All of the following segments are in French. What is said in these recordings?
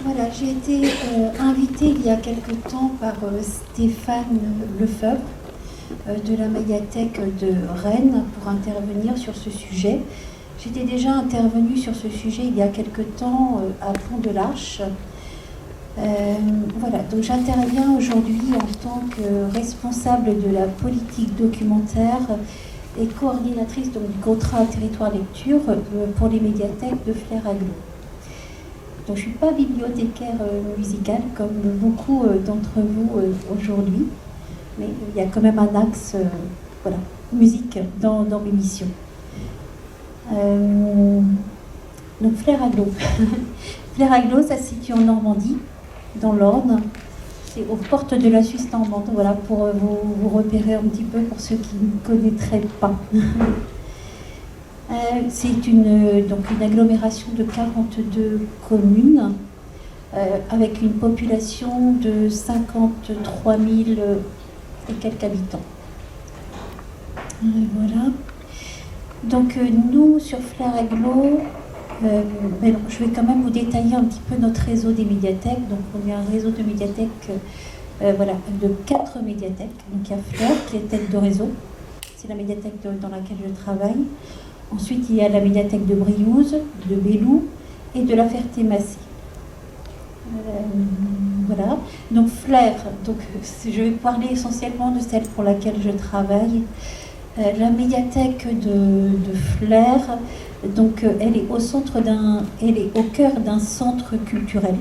Voilà, j'ai été invitée il y a quelque temps par Stéphane Lefebvre de la médiathèque de Rennes pour intervenir sur ce sujet. J'étais déjà intervenue sur ce sujet il y a quelque temps à Pont de l'Arche. Voilà, donc j'interviens aujourd'hui en tant que responsable de la politique documentaire et coordinatrice donc, du contrat territoire lecture pour les médiathèques de Flers-Aglo. Donc je ne suis pas bibliothécaire musicale comme beaucoup d'entre vous aujourd'hui, mais il y a quand même un axe voilà, musique dans mes missions. Donc Flers-Aglo. Flers-Aglo, ça se situe en Normandie, dans l'Orne. C'est aux portes de la Suisse normande, voilà, pour vous repérer un petit peu pour ceux qui ne connaîtraient pas. C'est une agglomération de 42 communes avec une population de 53 000 et quelques habitants. Voilà. Donc nous, sur Flers-Aglo, je vais quand même vous détailler un petit peu notre réseau des médiathèques. Donc on a un réseau de médiathèques de 4 médiathèques. Donc il y a Flers qui est tête de réseau. C'est la médiathèque dans laquelle je travaille. Ensuite, il y a la médiathèque de Briouze, de Belloux et de la Ferté-Massé. Voilà. Donc Flers, je vais parler essentiellement de celle pour laquelle je travaille. La médiathèque de Flers, donc elle est au cœur d'un centre culturel.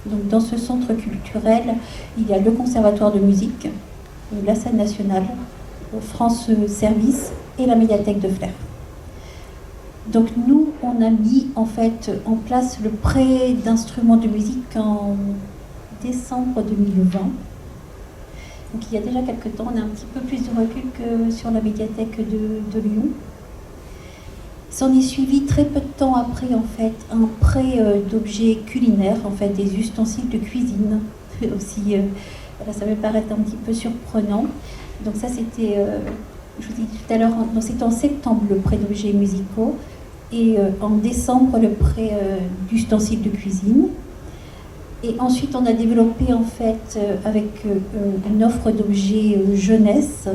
Donc dans ce centre culturel, il y a le Conservatoire de musique, la Scène nationale, France Service et la médiathèque de Flers. Donc nous, on a mis en fait en place le prêt d'instruments de musique en décembre 2020. Donc il y a déjà quelques temps, on a un petit peu plus de recul que sur la médiathèque de Lyon. S'en est suivi très peu de temps après en fait un prêt d'objets culinaires, en fait des ustensiles de cuisine aussi. Voilà, ça me paraît un petit peu surprenant. Donc ça c'était, je vous dis tout à l'heure, c'était en septembre le prêt d'objets musicaux. Et en décembre, le prêt d'ustensiles de cuisine. Et ensuite, on a développé en fait avec une offre d'objets jeunesse,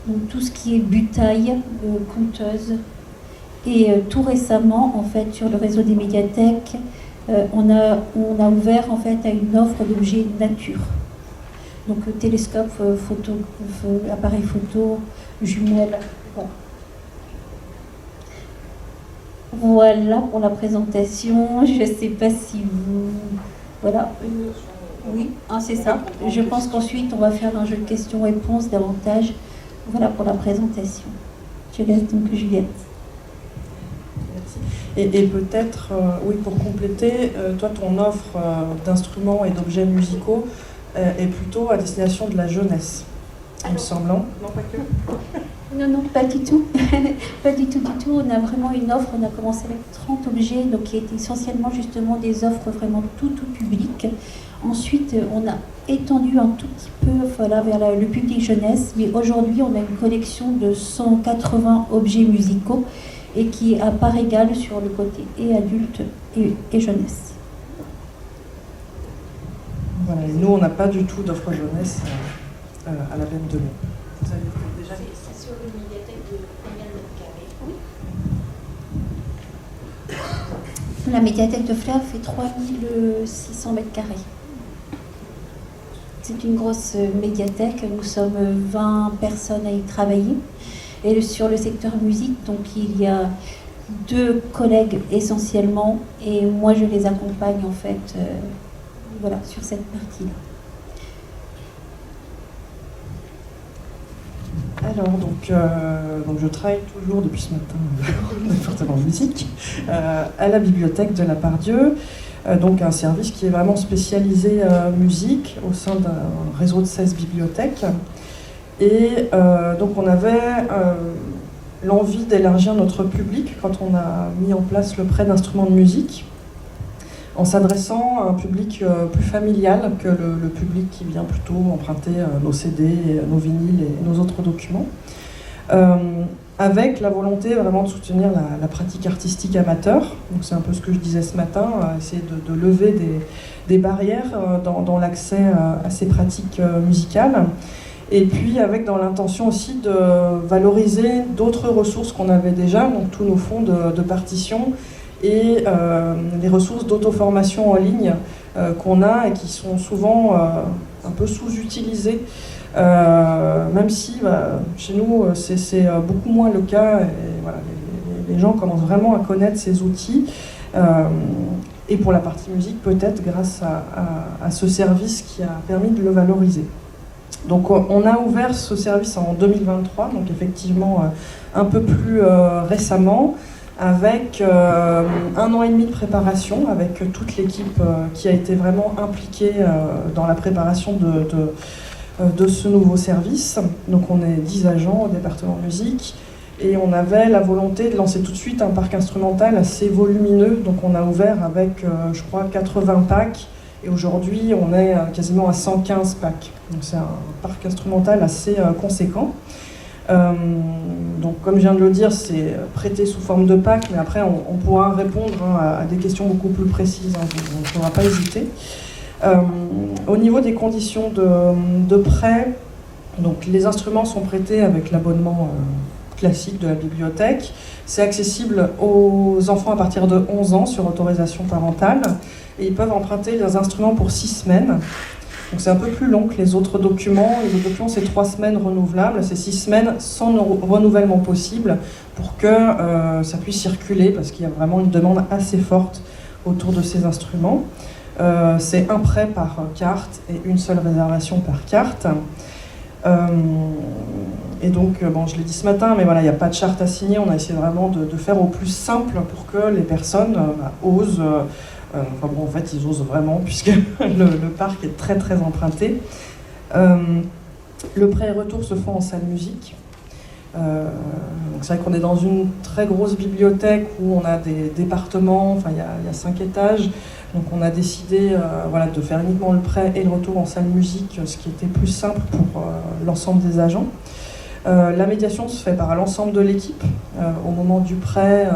donc tout ce qui est butaille, conteuse. Et tout récemment, en fait, sur le réseau des médiathèques, on a ouvert en fait à une offre d'objets nature. Donc télescope, appareil photo, jumelles. Bon. Voilà pour la présentation. Je ne sais pas si vous... Voilà. Oui, c'est ça. Je pense qu'ensuite, on va faire un jeu de questions-réponses davantage. Voilà pour la présentation. Je laisse donc Juliette. Merci. Et peut-être, oui, pour compléter, toi, ton offre d'instruments et d'objets musicaux est plutôt à destination de la jeunesse, il me semble. Non, pas que. Non, pas du tout. Pas du tout. On a vraiment une offre, on a commencé avec 30 objets, donc qui étaient essentiellement justement des offres vraiment tout public. Ensuite, on a étendu un tout petit peu voilà, vers le public jeunesse, mais aujourd'hui, on a une collection de 180 objets musicaux et qui est à part égale sur le côté et adulte et jeunesse. Voilà, et nous, on n'a pas du tout d'offre jeunesse à la veine de mai. Vous avez déjà... C'est sur une médiathèque de combien de mètres carrés? Oui. La médiathèque de Flers fait 3600 mètres carrés. C'est une grosse médiathèque, nous sommes 20 personnes à y travailler. Et sur le secteur musique, donc il y a 2 collègues essentiellement, et moi je les accompagne en fait voilà, sur cette partie-là. Alors, donc je travaille toujours depuis ce matin, fortement musique, à la bibliothèque de la Pardieu, donc un service qui est vraiment spécialisé musique au sein d'un réseau de 16 bibliothèques. Et donc on avait l'envie d'élargir notre public quand on a mis en place le prêt d'instruments de musique, en s'adressant à un public plus familial que le public qui vient plutôt emprunter nos CD, nos vinyles et nos autres documents. avec la volonté vraiment de soutenir la pratique artistique amateur. Donc c'est un peu ce que je disais ce matin, essayer de lever des barrières dans l'accès à ces pratiques musicales. Et puis avec dans l'intention aussi de valoriser d'autres ressources qu'on avait déjà, donc tous nos fonds de partition et les ressources d'auto-formation en ligne qu'on a et qui sont souvent un peu sous-utilisées. Même si chez nous c'est beaucoup moins le cas, et voilà, les gens commencent vraiment à connaître ces outils, et pour la partie musique peut-être grâce à ce service qui a permis de le valoriser. Donc on a ouvert ce service en 2023, donc effectivement un peu plus récemment, avec 1 an et demi de préparation, avec toute l'équipe qui a été vraiment impliquée dans la préparation de ce nouveau service. Donc on est 10 agents au département musique et on avait la volonté de lancer tout de suite un parc instrumental assez volumineux. Donc on a ouvert avec je crois 80 packs et aujourd'hui on est quasiment à 115 packs. Donc c'est un parc instrumental assez conséquent. Donc comme je viens de le dire, c'est prêté sous forme de pack, mais après on pourra répondre à des questions beaucoup plus précises, on ne faudra pas hésiter. Au niveau des conditions de prêt, donc les instruments sont prêtés avec l'abonnement classique de la bibliothèque. C'est accessible aux enfants à partir de 11 ans sur autorisation parentale et ils peuvent emprunter les instruments pour 6 semaines. Donc c'est un peu plus long que les autres documents. Les autres documents, c'est 3 semaines renouvelables, c'est 6 semaines sans renouvellement possible pour que ça puisse circuler parce qu'il y a vraiment une demande assez forte autour de ces instruments. C'est un prêt par carte et une seule réservation par carte. Et donc, bon, je l'ai dit ce matin, mais voilà, il n'y a pas de charte à signer. On a essayé vraiment de faire au plus simple pour que les personnes osent. Enfin bon, en fait, ils osent vraiment puisque le parc est très très emprunté. Le prêt et retour se font en salle musique. Donc c'est vrai qu'on est dans une très grosse bibliothèque où on a des départements, enfin il y a 5 étages. Donc on a décidé voilà, de faire uniquement le prêt et le retour en salle musique, ce qui était plus simple pour l'ensemble des agents. La médiation se fait par l'ensemble de l'équipe. Au moment du prêt,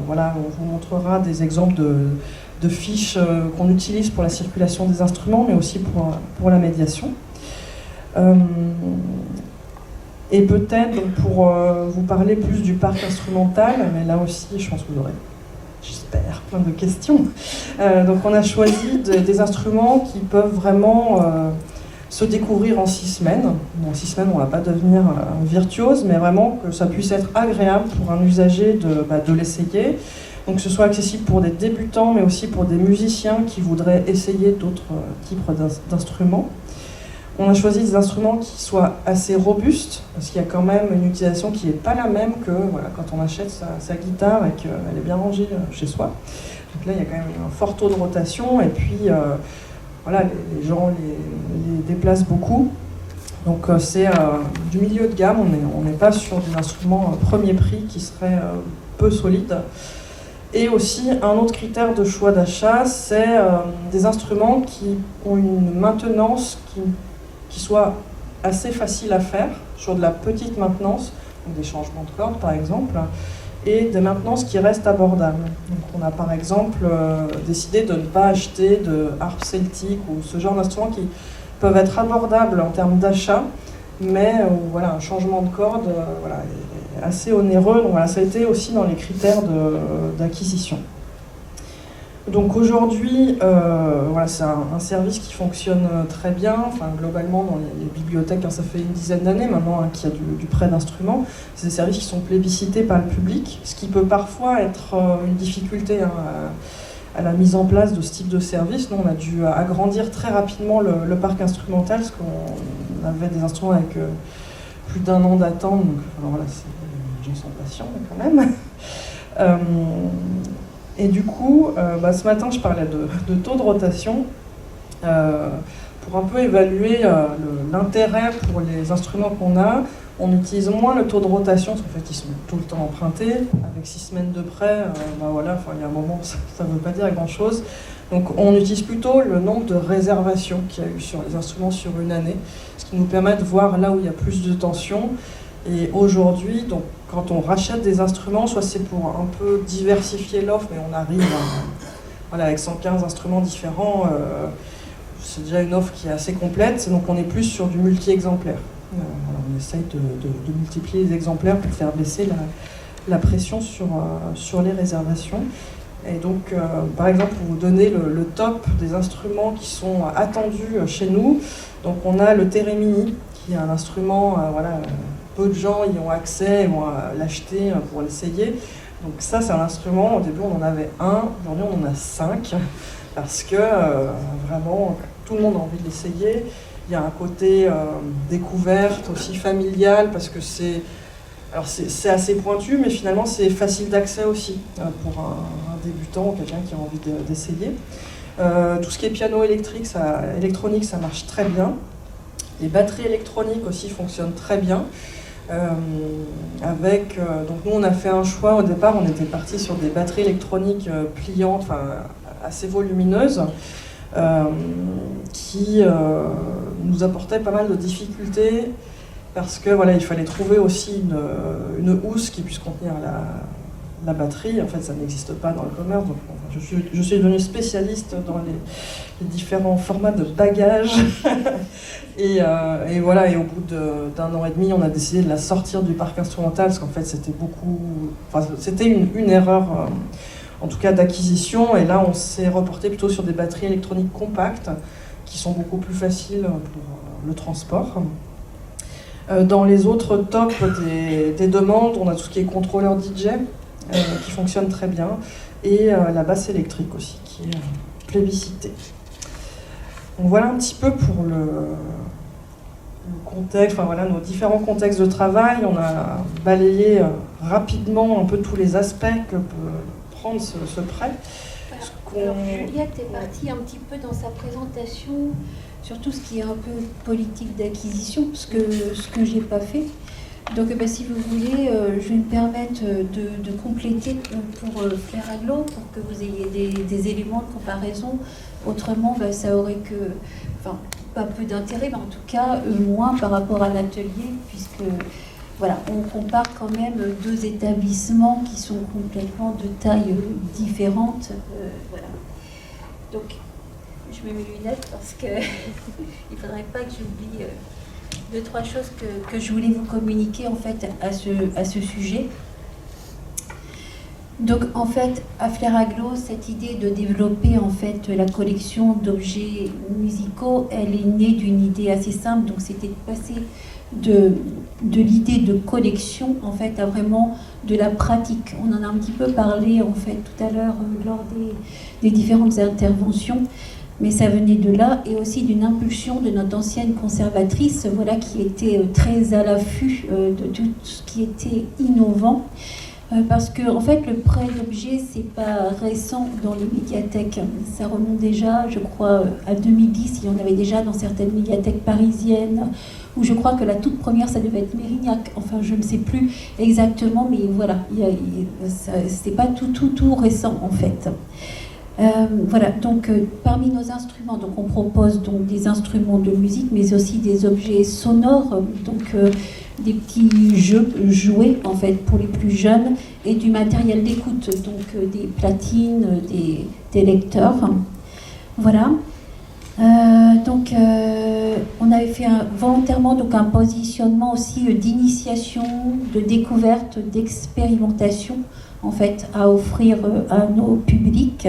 voilà, on vous montrera des exemples de fiches qu'on utilise pour la circulation des instruments, mais aussi pour la médiation. Et peut-être pour vous parler plus du parc instrumental, mais là aussi je pense que vous aurez, j'espère, plein de questions. Donc on a choisi des instruments qui peuvent vraiment se découvrir en 6 semaines. En 6 semaines, on ne va pas devenir un virtuose, mais vraiment que ça puisse être agréable pour un usager de l'essayer. Donc que ce soit accessible pour des débutants, mais aussi pour des musiciens qui voudraient essayer d'autres types d'instruments. On a choisi des instruments qui soient assez robustes, parce qu'il y a quand même une utilisation qui n'est pas la même que voilà, quand on achète sa guitare et qu'elle est bien rangée chez soi. Donc là, il y a quand même un fort taux de rotation, et puis voilà, les gens les déplacent beaucoup. Donc c'est du milieu de gamme, on n'est pas sur des instruments premier prix qui seraient peu solides. Et aussi, un autre critère de choix d'achat, c'est des instruments qui ont une maintenance qui soit assez facile à faire, sur de la petite maintenance, donc des changements de cordes par exemple, et des maintenances qui restent abordables. Donc on a par exemple décidé de ne pas acheter de harpe celtique ou ce genre d'instruments qui peuvent être abordables en termes d'achat, mais voilà, un changement de corde voilà, est assez onéreux. Donc voilà, ça a été aussi dans les critères d'acquisition. Donc aujourd'hui, voilà, c'est un service qui fonctionne très bien, enfin, globalement dans les bibliothèques, ça fait une dizaine d'années maintenant qu'il y a du prêt d'instruments. C'est des services qui sont plébiscités par le public, ce qui peut parfois être une difficulté à la mise en place de ce type de service. Nous, on a dû agrandir très rapidement le parc instrumental, parce qu'on avait des instruments avec plus d'1 an d'attente, donc voilà, les gens sont patients quand même. Et du coup, ce matin, je parlais de taux de rotation pour un peu évaluer l'intérêt pour les instruments qu'on a. On utilise moins le taux de rotation, parce qu'en fait, ils sont tout le temps empruntés. Avec 6 semaines de prêt, voilà, il y a un moment, ça ne veut pas dire grand-chose. Donc, on utilise plutôt le nombre de réservations qu'il y a eu sur les instruments sur une année, ce qui nous permet de voir là où il y a plus de tension. Et aujourd'hui, donc, quand on rachète des instruments, soit c'est pour un peu diversifier l'offre, mais on arrive voilà, avec 115 instruments différents, c'est déjà une offre qui est assez complète, donc on est plus sur du multi-exemplaire. Voilà, on essaye de multiplier les exemplaires pour faire baisser la pression sur les réservations. Et donc, par exemple, pour vous donner le top des instruments qui sont attendus chez nous, donc on a le Térémini, qui est un instrument, voilà, peu de gens y ont accès, vont l'acheter pour l'essayer. Donc ça, c'est un instrument, au début on en avait un, aujourd'hui on en a 5, parce que vraiment, tout le monde a envie de l'essayer. Il y a un côté découverte, aussi familial, parce que c'est assez pointu, mais finalement c'est facile d'accès aussi pour un débutant ou quelqu'un qui a envie d'essayer. Tout ce qui est piano électronique, ça marche très bien. Les batteries électroniques aussi fonctionnent très bien. Donc nous on a fait un choix au départ, on était parti sur des batteries électroniques pliantes, assez volumineuses, qui nous apportaient pas mal de difficultés parce que voilà, il fallait trouver aussi une housse qui puisse contenir la batterie. En fait, ça n'existe pas dans le commerce. Donc, je suis devenue spécialiste dans les différents formats de bagages. et voilà, et au bout d'un an et demi, on a décidé de la sortir du parc instrumental parce qu'en fait, c'était une erreur, en tout cas d'acquisition. Et là, on s'est reporté plutôt sur des batteries électroniques compactes qui sont beaucoup plus faciles pour le transport. Dans les autres tops des demandes, on a tout ce qui est contrôleur DJ qui fonctionne très bien et la basse électrique aussi qui est plébiscitée. Donc voilà un petit peu pour le contexte, voilà, nos différents contextes de travail. On a balayé rapidement un peu tous les aspects que peut prendre ce prêt. Alors, Juliette est partie un petit peu dans sa présentation sur tout ce qui est un peu politique d'acquisition, ce que j'ai pas fait. Donc si vous voulez, je vais me permettre de compléter pour Flair Aglo, pour que vous ayez des éléments de comparaison. Autrement, ça aurait pas peu d'intérêt, mais en tout cas moins par rapport à l'atelier, puisque voilà, on compare quand même deux établissements qui sont complètement de taille différente. Voilà. Donc, je mets mes lunettes parce que il ne faudrait pas que j'oublie 2-3 choses que je voulais vous communiquer en fait à ce sujet. Donc en fait, à Flair Aglo, cette idée de développer en fait la collection d'objets musicaux, elle est née d'une idée assez simple. Donc c'était de passer de l'idée de collection en fait à vraiment de la pratique. On en a un petit peu parlé en fait tout à l'heure lors des différentes interventions. Mais ça venait de là, et aussi d'une impulsion de notre ancienne conservatrice, voilà, qui était très à l'affût de tout ce qui était innovant. Parce que, en fait, le prêt d'objets, c'est pas récent dans les médiathèques. Ça remonte déjà, je crois, à 2010. Il y en avait déjà dans certaines médiathèques parisiennes, où je crois que la toute première, ça devait être Mérignac. Enfin, je ne sais plus exactement, mais voilà, c'est pas tout récent, en fait. Voilà, donc parmi nos instruments, donc on propose donc des instruments de musique, mais aussi des objets sonores, donc des petits jouets en fait pour les plus jeunes, et du matériel d'écoute, donc des platines, des lecteurs. Voilà. Donc on avait fait volontairement donc un positionnement aussi d'initiation, de découverte, d'expérimentation en fait à offrir à nos publics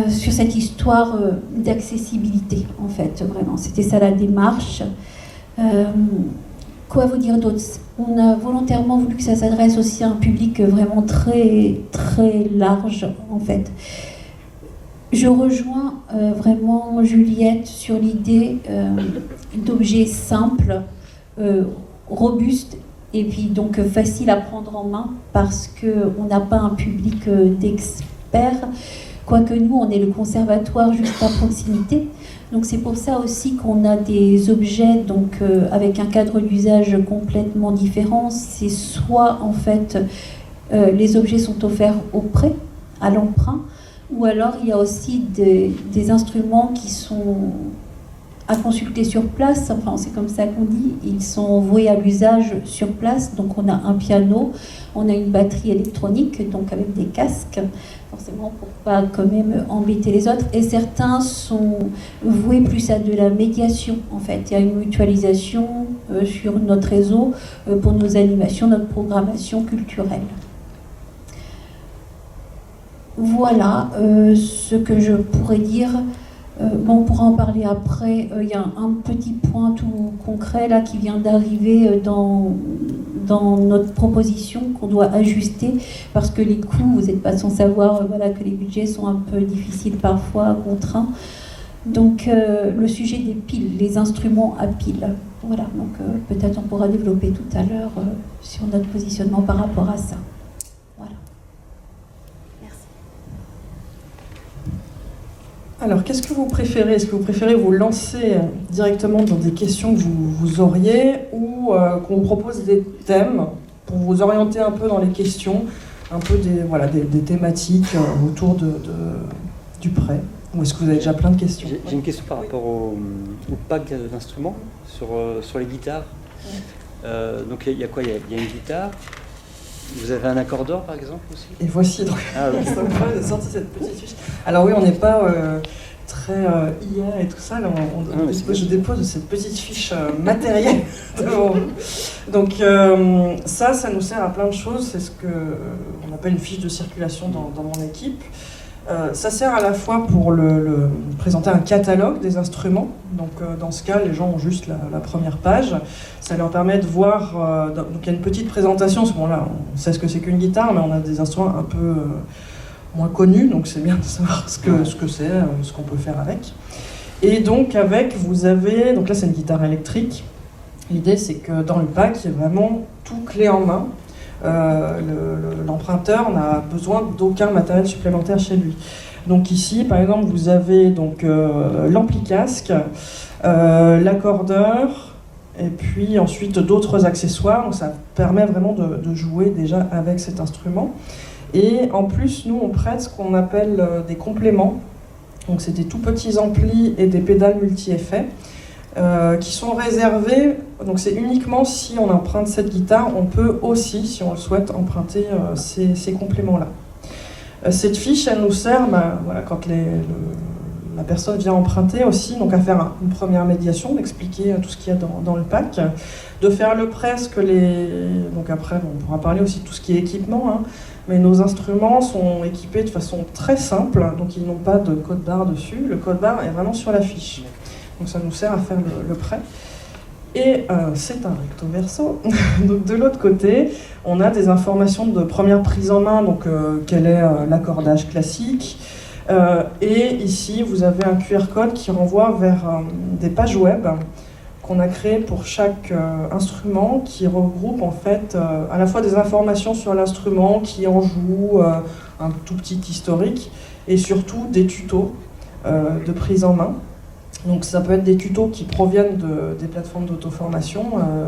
sur cette histoire d'accessibilité en fait, vraiment c'était ça la démarche. Quoi vous dire d'autre? On a volontairement voulu que ça s'adresse aussi à un public vraiment très très large en fait. Je rejoins vraiment Juliette sur l'idée d'objets simples, robustes et puis donc facile à prendre en main parce qu'on n'a pas un public d'experts, quoique nous on est le conservatoire juste à proximité. Donc c'est pour ça aussi qu'on a des objets donc, avec un cadre d'usage complètement différent. C'est soit en fait les objets sont offerts au prêt, à l'emprunt, ou alors il y a aussi des instruments qui sont à consulter sur place, enfin c'est comme ça qu'on dit, ils sont voués à l'usage sur place. Donc on a un piano, on a une batterie électronique, donc avec des casques, forcément pour pas quand même embêter les autres. Et certains sont voués plus à de la médiation en fait. Il y a une mutualisation sur notre réseau pour nos animations, notre programmation culturelle. Voilà ce que je pourrais dire. On pourra en parler après. Il y a un petit point tout concret là qui vient d'arriver dans notre proposition qu'on doit ajuster parce que les coûts, vous n'êtes pas sans savoir que les budgets sont un peu difficiles parfois, contraints. Donc le sujet des piles, les instruments à piles. Voilà, donc peut-être on pourra développer tout à l'heure sur notre positionnement par rapport à ça. Voilà. Merci. Alors, qu'est-ce que vous préférez? Est-ce que vous préférez vous lancer directement dans des questions que vous auriez ou qu'on vous propose des thèmes pour vous orienter un peu dans les questions, un peu des thématiques autour du prêt? Ou est-ce que vous avez déjà plein de questions? J'ai une question par rapport au pack d'instruments sur les guitares. Donc il y a quoi? Il y a une guitare. Vous avez un accordeur par exemple aussi? Et voici donc, j'ai sorti cette petite fiche. Alors oui, on n'est pas très IA et tout ça. Là, je dépose cette petite fiche matérielle devant vous. Donc ça nous sert à plein de choses. C'est ce qu'on appelle une fiche de circulation dans mon équipe. Ça sert à la fois pour présenter un catalogue des instruments. Donc dans ce cas, les gens ont juste la première page. Ça leur permet de voir. Donc il y a une petite présentation. À ce moment-là, on sait ce que c'est qu'une guitare, mais on a des instruments un peu moins connus. Donc c'est bien de savoir ce que c'est, ce qu'on peut faire avec. Et donc vous avez. Donc là, c'est une guitare électrique. L'idée, c'est que dans le pack, il y a vraiment tout clé en main. L'emprunteur n'a besoin d'aucun matériel supplémentaire chez lui. Donc ici, par exemple, vous avez donc l'ampli-casque, l'accordeur, et puis ensuite d'autres accessoires. Donc ça permet vraiment de jouer déjà avec cet instrument. Et en plus, nous, on prête ce qu'on appelle des compléments. Donc c'est des tout petits amplis et des pédales multi-effets. Qui sont réservés, donc c'est uniquement si on emprunte cette guitare, on peut aussi, si on le souhaite, emprunter ces compléments-là. Cette fiche, elle nous sert quand la personne vient emprunter aussi, donc à faire une première médiation, d'expliquer tout ce qu'il y a dans le pack, de faire le prêt, donc après on pourra parler aussi de tout ce qui est équipement, mais nos instruments sont équipés de façon très simple, donc ils n'ont pas de code barre dessus, le code barre est vraiment sur la fiche. Donc ça nous sert à faire le prêt. Et c'est un recto verso. Donc de l'autre côté, on a des informations de première prise en main, donc quel est l'accordage classique. Et ici, vous avez un QR code qui renvoie vers des pages web qu'on a créées pour chaque instrument, qui regroupe en fait à la fois des informations sur l'instrument, qui en joue, un tout petit historique, et surtout des tutos de prise en main. Donc ça peut être des tutos qui proviennent des plateformes d'auto-formation.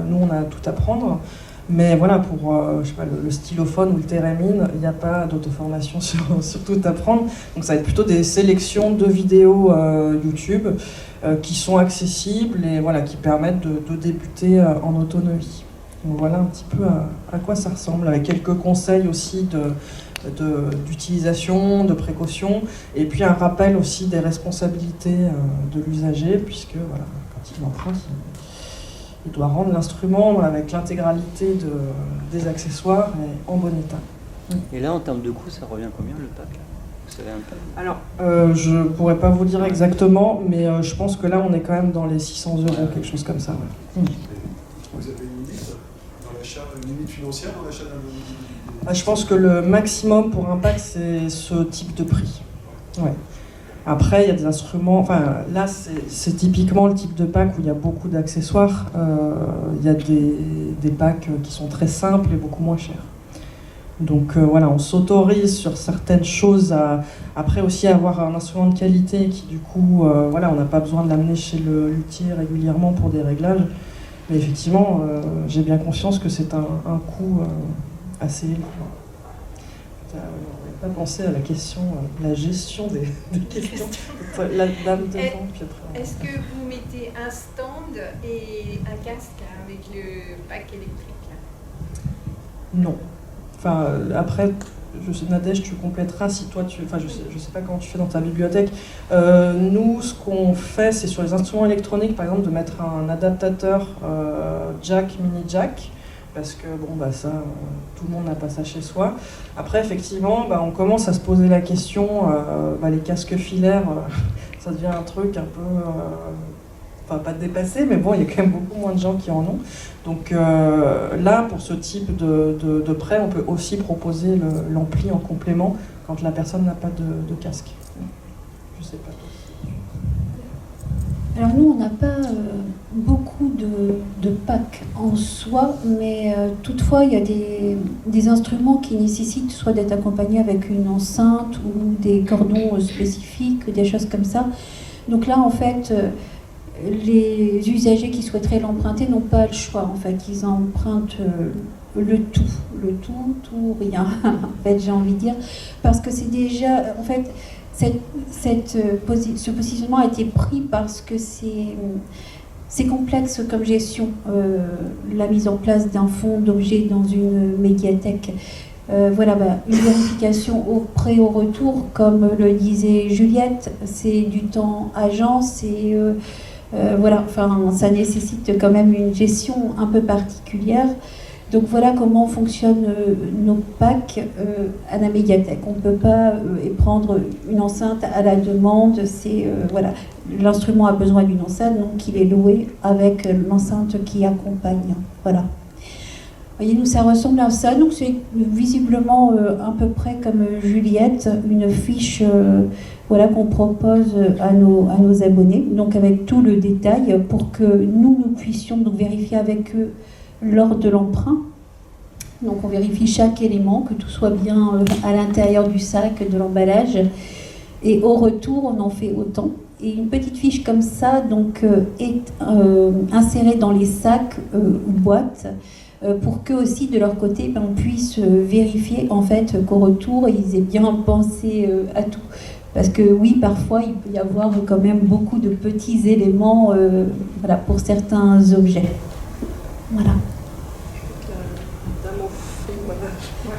Nous, on a tout à prendre. Mais voilà, pour le stylophone ou le thérémine, il n'y a pas d'auto-formation sur tout à prendre. Donc ça va être plutôt des sélections de vidéos YouTube qui sont accessibles et qui permettent de débuter en autonomie. Donc voilà un petit peu à quoi ça ressemble, avec quelques conseils aussi d'utilisation, de précaution, et puis un rappel aussi des responsabilités de l'usager, puisque quand il emprunte, il doit rendre l'instrument avec l'intégralité des accessoires et en bon état. Et là, en termes de coût, ça revient combien le pack là? Vous savez un peu? Alors, je ne pourrais pas vous dire exactement, mais je pense que là, on est quand même dans les 600 €, quelque chose comme ça. Ouais. Vous avez une limite dans l'achat, une limite financière dans l'achat d'un... Je pense que le maximum pour un pack, c'est ce type de prix. Ouais. Après, il y a des instruments... là, c'est typiquement le type de pack où il y a beaucoup d'accessoires. Il y a des packs qui sont très simples et beaucoup moins chers. Donc on s'autorise sur certaines choses après aussi avoir un instrument de qualité qui du coup, on n'a pas besoin de l'amener chez le luthier régulièrement pour des réglages. Mais effectivement, j'ai bien conscience que c'est un coût assez élevé. pas pensé à la question, la gestion des questions. La dame devant, puis après. Est-ce que vous mettez un stand et un casque avec le pack électrique là? Non. Enfin, après, je sais, Nadège, tu compléteras si toi tu. Enfin, je sais pas comment tu fais dans ta bibliothèque. Nous, ce qu'on fait, c'est sur les instruments électroniques, par exemple, de mettre un adaptateur jack, mini jack. Parce que bon, bah ça, tout le monde n'a pas ça chez soi. Après, effectivement, bah, on commence à se poser la question, les casques filaires, ça devient un truc un peu, enfin pas dépassé, mais bon, il y a quand même beaucoup moins de gens qui en ont. Donc là, pour ce type de prêt, on peut aussi proposer l'ampli en complément quand la personne n'a pas de casque. Je sais pas toi. Alors nous, on n'a pas beaucoup de packs en soi, mais toutefois, il y a des instruments qui nécessitent soit d'être accompagnés avec une enceinte ou des cordons spécifiques, des choses comme ça. Donc là, en fait, les usagers qui souhaiteraient l'emprunter n'ont pas le choix. En fait, ils empruntent le tout, rien. En fait, j'ai envie de dire, parce que c'est déjà, en fait, ce positionnement a été pris parce que c'est complexe comme gestion, la mise en place d'un fonds d'objets dans une médiathèque. Une vérification au prêt au retour, comme le disait Juliette, c'est du temps agence et ça nécessite quand même une gestion un peu particulière. Donc voilà comment fonctionnent nos packs à la médiathèque. On ne peut pas prendre une enceinte à la demande. L'instrument a besoin d'une enceinte, donc il est loué avec l'enceinte qui accompagne. Voilà. Voyez, nous, ça ressemble à ça. Donc c'est visiblement à peu près comme Juliette, une fiche qu'on propose à nos abonnés, donc avec tout le détail pour que nous puissions donc vérifier avec eux lors de l'emprunt. Donc on vérifie chaque élément, que tout soit bien à l'intérieur du sac, de l'emballage. Et au retour, on en fait autant. Et une petite fiche comme ça donc, est insérée dans les sacs ou boîtes pour qu'eux aussi, de leur côté, on puisse vérifier en fait, qu'au retour, ils aient bien pensé à tout. Parce que oui, parfois, il peut y avoir quand même beaucoup de petits éléments pour certains objets. Voilà.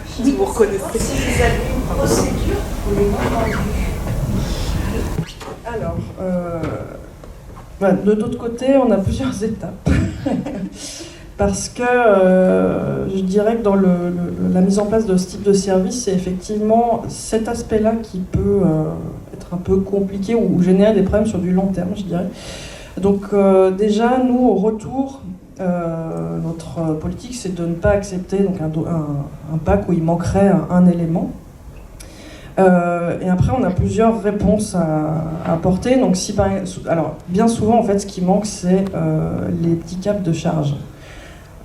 Si vous reconnaissez. Si vous avez une procédure pour les non-vendus. Alors, de l'autre côté, on a plusieurs étapes. Parce que je dirais que dans la mise en place de ce type de service, c'est effectivement cet aspect-là qui peut être un peu compliqué ou générer des problèmes sur du long terme, je dirais. Donc déjà, nous, au retour, notre politique, c'est de ne pas accepter donc, un pack où il manquerait un élément. Et après, on a plusieurs réponses à apporter. Donc, alors, bien souvent, en fait, ce qui manque, c'est les petits câbles de charge.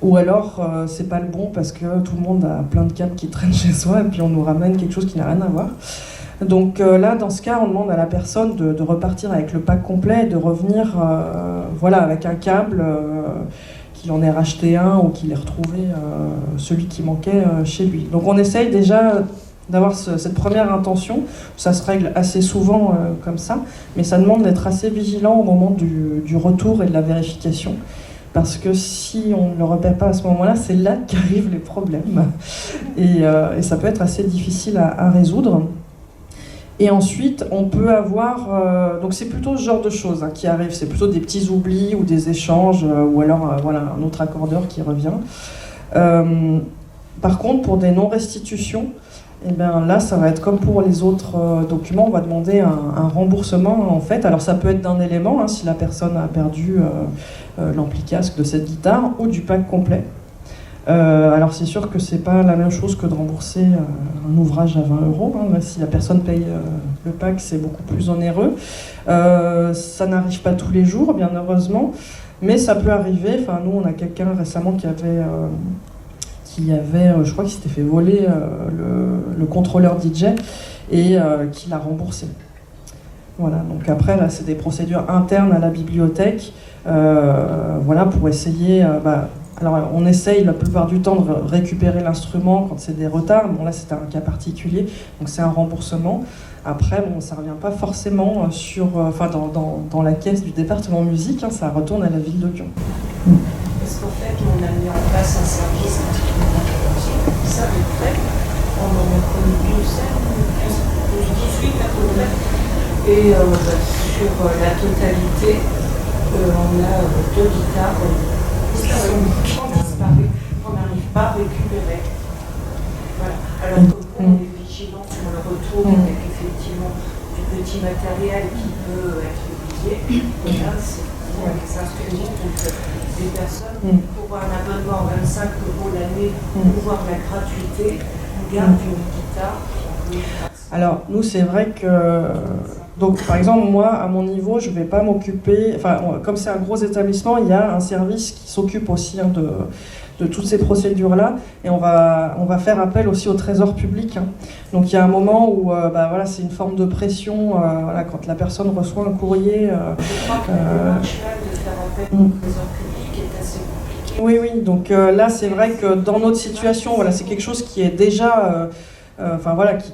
Ou alors, c'est pas le bon parce que tout le monde a plein de câbles qui traînent chez soi et puis on nous ramène quelque chose qui n'a rien à voir. Donc là, dans ce cas, on demande à la personne de repartir avec le pack complet et de revenir avec un câble, qu'il en ait racheté un ou qu'il ait retrouvé celui qui manquait chez lui. Donc on essaye déjà d'avoir cette première intention. Ça se règle assez souvent comme ça, mais ça demande d'être assez vigilant au moment du retour et de la vérification. Parce que si on ne le repère pas à ce moment-là, c'est là qu'arrivent les problèmes. Et ça peut être assez difficile à résoudre. Et ensuite, on peut avoir... donc c'est plutôt ce genre de choses qui arrivent. C'est plutôt des petits oublis ou des échanges, ou alors un autre accordeur qui revient. Par contre, pour des non-restitutions, eh bien, là, ça va être comme pour les autres documents. On va demander un remboursement, en fait. Alors ça peut être d'un élément, si la personne a perdu l'ampli casque de cette guitare, ou du pack complet. Alors c'est sûr que c'est pas la même chose que de rembourser un ouvrage à 20 €. Si la personne paye le pack, c'est beaucoup plus onéreux. Ça n'arrive pas tous les jours, bien heureusement, mais ça peut arriver. Enfin, nous, on a quelqu'un récemment qui avait, je crois qu'il s'était fait voler le contrôleur DJ et qui l'a remboursé. Voilà. Donc après, là, c'est des procédures internes à la bibliothèque, pour essayer. Alors on essaye la plupart du temps de récupérer l'instrument quand c'est des retards. Bon là c'était un cas particulier, donc c'est un remboursement. Après bon, ça revient pas forcément dans la caisse du département musique, hein, ça retourne à la ville de Lyon. Parce qu'en fait on a mis en place un service d'instrumentalisation, ça de près, on en a connu 18 à peu près, et sur la totalité on a 2 guitares qui sont disparues, qu'on n'arrive pas à récupérer. Voilà. Alors que on est vigilant sur le retour avec effectivement du petit matériel qui peut être oublié. Et là, c'est des instruments, donc des personnes pour un abonnement à 25 € l'année, pour voir la gratuité, on garde une guitare. Alors nous c'est vrai que donc par exemple moi à mon niveau je vais pas m'occuper, comme c'est un gros établissement il y a un service qui s'occupe aussi hein, de toutes ces procédures là et on va faire appel aussi au trésor public hein. Donc il y a un moment où voilà c'est une forme de pression voilà, quand la personne reçoit un courrier je crois que le marginal de faire appel au trésor public est assez compliqué. Oui donc là c'est vrai que dans notre situation voilà c'est quelque chose qui est déjà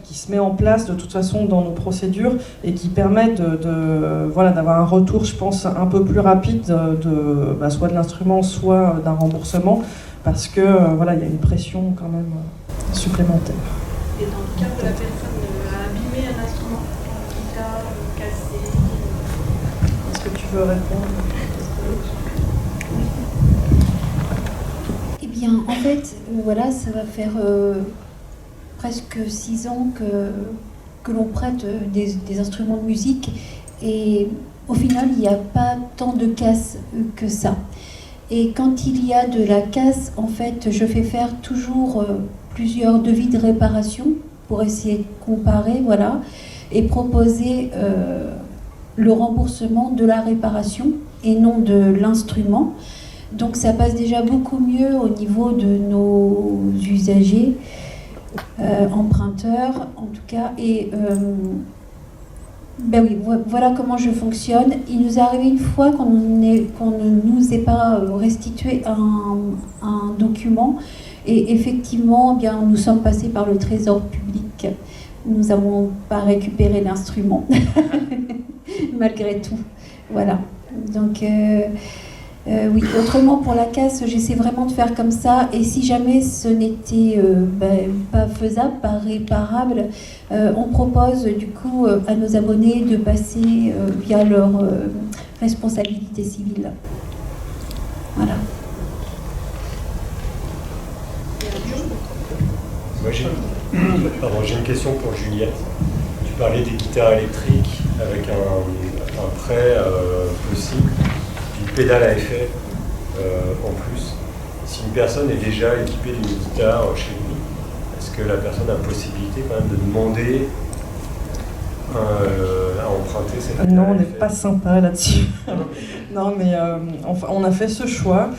qui se met en place de toute façon dans nos procédures et qui permet d'avoir un retour, je pense, un peu plus rapide soit de l'instrument, soit d'un remboursement, parce que il y a une pression quand même supplémentaire. Et dans le cas où la personne a abîmé un instrument, une guitare, cassé. Est-ce que tu veux répondre ? Eh bien, en fait, ça va faire presque 6 ans que l'on prête des instruments de musique et au final il n'y a pas tant de casse que ça. Et quand il y a de la casse, en fait, je fais faire toujours plusieurs devis de réparation pour essayer de comparer, et proposer le remboursement de la réparation et non de l'instrument. Donc ça passe déjà beaucoup mieux au niveau de nos usagers. Emprunteurs en tout cas et voilà comment je fonctionne. Il nous est arrivé une fois qu'on ne nous ait pas restitué un document et effectivement nous sommes passés par le trésor public, nous n'avons pas récupéré l'instrument malgré tout, voilà donc oui, autrement pour la casse, j'essaie vraiment de faire comme ça. Et si jamais ce n'était pas faisable, pas réparable, on propose du coup à nos abonnés de passer via leur responsabilité civile. Voilà. Moi j'ai une question pour Juliette. Tu parlais des guitares électriques avec un prêt possible. Une pédale à effet en plus. Si une personne est déjà équipée d'une guitare chez lui, est-ce que la personne a possibilité quand même de demander à emprunter cette pédale? Non, on n'est pas sympa là-dessus. Non, mais on a fait ce choix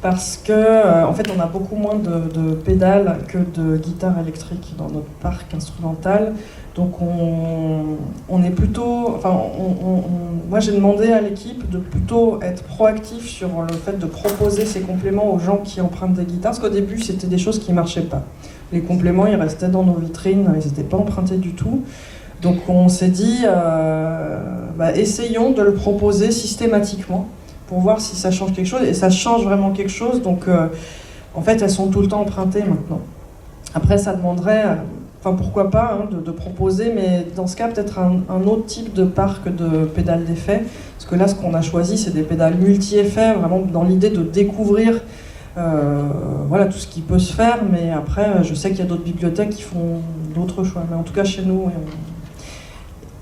parce que en fait on a beaucoup moins de pédales que de guitares électriques dans notre parc instrumental. Donc on est plutôt, moi j'ai demandé à l'équipe de plutôt être proactif sur le fait de proposer ces compléments aux gens qui empruntent des guitares, parce qu'au début c'était des choses qui ne marchaient pas. Les compléments ils restaient dans nos vitrines, ils n'étaient pas empruntés du tout. Donc on s'est dit, essayons de le proposer systématiquement pour voir si ça change quelque chose, et ça change vraiment quelque chose. Donc en fait elles sont tout le temps empruntées maintenant. Après ça demanderait... pourquoi pas de proposer, mais dans ce cas peut-être un autre type de parc de pédales d'effet, parce que là ce qu'on a choisi c'est des pédales multi-effets, vraiment dans l'idée de découvrir tout ce qui peut se faire, mais après je sais qu'il y a d'autres bibliothèques qui font d'autres choix, mais en tout cas chez nous.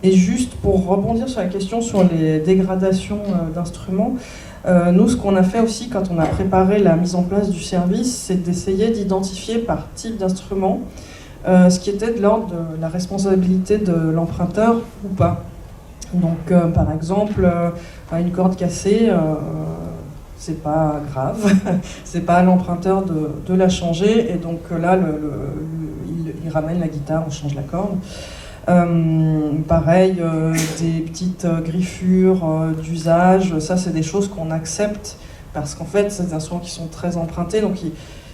Et juste pour rebondir sur la question sur les dégradations d'instruments, nous ce qu'on a fait aussi quand on a préparé la mise en place du service, c'est d'essayer d'identifier par type d'instrument ce qui était de l'ordre de la responsabilité de l'emprunteur ou pas. Donc par exemple, une corde cassée, c'est pas grave, c'est pas à l'emprunteur de la changer, et donc là il ramène la guitare, on change la corde. Pareil, des petites griffures d'usage, ça c'est des choses qu'on accepte parce qu'en fait, c'est des instruments qui sont très empruntés, donc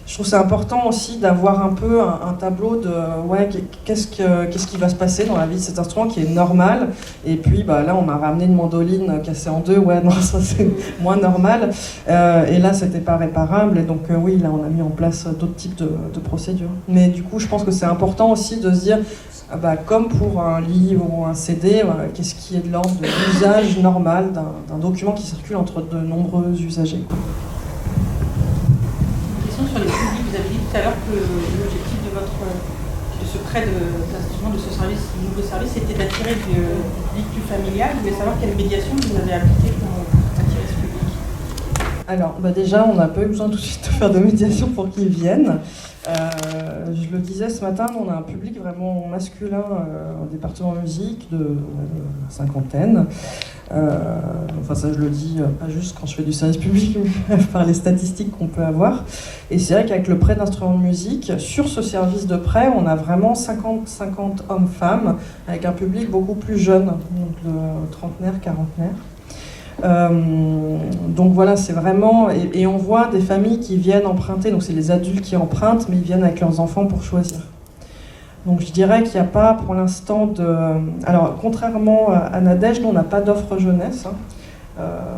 je trouve c'est important aussi d'avoir un peu un tableau de qu'est-ce qui va se passer dans la vie de cet instrument qui est normal. Et puis là, on m'a ramené une mandoline cassée en deux. Ouais, non, ça c'est moins normal. Et là, c'était pas réparable. Et donc oui, là, on a mis en place d'autres types de procédures. Mais du coup, je pense que c'est important aussi de se dire, comme pour un livre ou un CD, qu'est-ce qui est de l'ordre de l'usage normal d'un document qui circule entre de nombreux usagers. Sur les publics, vous avez dit tout à l'heure que l'objectif de ce prêt d'instrument, de ce service, nouveau service, c'était d'attirer du public plus familial. Je voulais savoir quelle médiation vous avez appliquée pour attirer ce public. Alors, déjà, on n'a pas eu besoin tout de suite de faire de médiation pour qu'ils viennent. Je le disais ce matin, on a un public vraiment masculin au département musique de cinquantaine. Ça je le dis pas juste quand je fais du service public, mais par les statistiques qu'on peut avoir. Et c'est vrai qu'avec le prêt d'instruments de musique, sur ce service de prêt, on a vraiment 50-50 hommes-femmes, avec un public beaucoup plus jeune, donc de trentenaire, quarantenaire. Donc voilà, c'est vraiment... Et on voit des familles qui viennent emprunter, donc c'est les adultes qui empruntent, mais ils viennent avec leurs enfants pour choisir. Donc je dirais qu'il n'y a pas pour l'instant de... Alors contrairement à Nadège, nous on n'a pas d'offre jeunesse.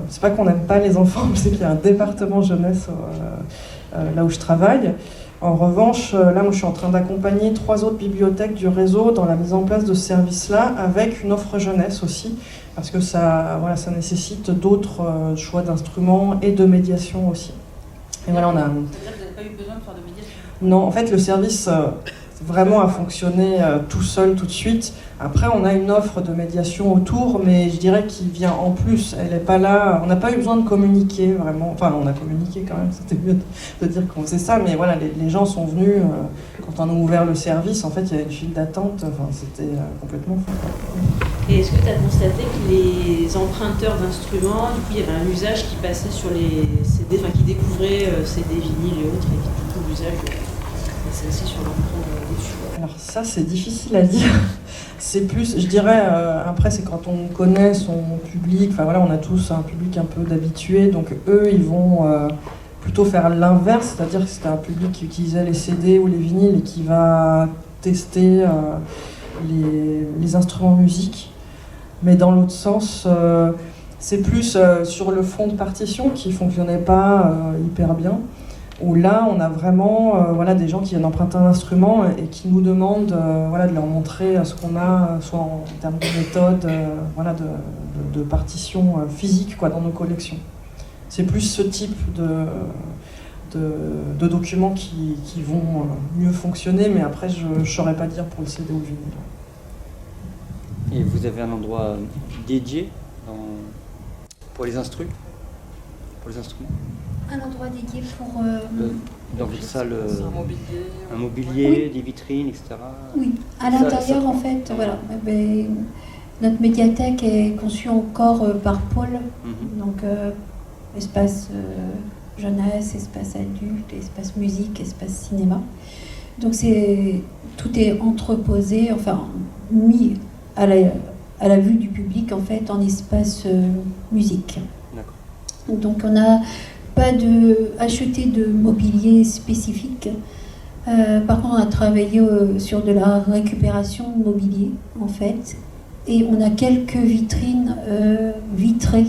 C'est pas qu'on n'aime pas les enfants, mais c'est qu'il y a un département jeunesse là où je travaille. En revanche, là moi je suis en train d'accompagner 3 autres bibliothèques du réseau dans la mise en place de ce service-là, avec une offre jeunesse aussi, parce que ça nécessite d'autres choix d'instruments et de médiation aussi. Et voilà, on a... C'est-à-dire que vous n'avez pas eu besoin de faire de médiation ? Non, en fait le service... vraiment à fonctionner tout seul tout de suite. Après, on a une offre de médiation autour, mais je dirais qu'il vient en plus. Elle n'est pas là. On n'a pas eu besoin de communiquer vraiment. Enfin, on a communiqué quand même. C'était mieux de dire qu'on faisait ça. Mais voilà, les gens sont venus. Quand on a ouvert le service, en fait, il y avait une file d'attente. Enfin, c'était complètement fou. Et est-ce que tu as constaté que les emprunteurs d'instruments, du coup, il y avait un usage qui passait sur les CD, qui découvraient CD, vinyles et autres, et qui, du coup, l'usage passait aussi sur l'emprunt dessus? Alors ça, c'est difficile à dire. C'est plus, je dirais, après, c'est quand on connaît son public. Enfin voilà, on a tous un public un peu d'habitués. Donc eux, ils vont plutôt faire l'inverse. C'est-à-dire que c'est un public qui utilisait les CD ou les vinyles et qui va tester les instruments de musique. Mais dans l'autre sens, c'est plus sur le fond de partition qui ne fonctionnait pas hyper bien. Où là, on a vraiment des gens qui viennent emprunter un instrument et qui nous demandent de leur montrer ce qu'on a, soit en termes de méthode, de partition physique dans nos collections. C'est plus ce type de documents qui vont mieux fonctionner, mais après, je ne saurais pas dire pour le CD ou le vinyle. Et vous avez un endroit dédié pour les instruments? Un endroit dédié pour... dans votre salle, un mobilier, oui. Des vitrines, etc. Oui, à l'intérieur, en fait, voilà. Notre médiathèque est conçue encore par Paul, donc espace jeunesse, espace adulte, espace musique, espace cinéma. Donc tout est entreposé, mis à la vue du public, en fait, en espace musique. D'accord. Donc on n'a pas acheté de mobilier spécifique. Par contre, on a travaillé sur de la récupération de mobilier, en fait. Et on a quelques vitrines vitrées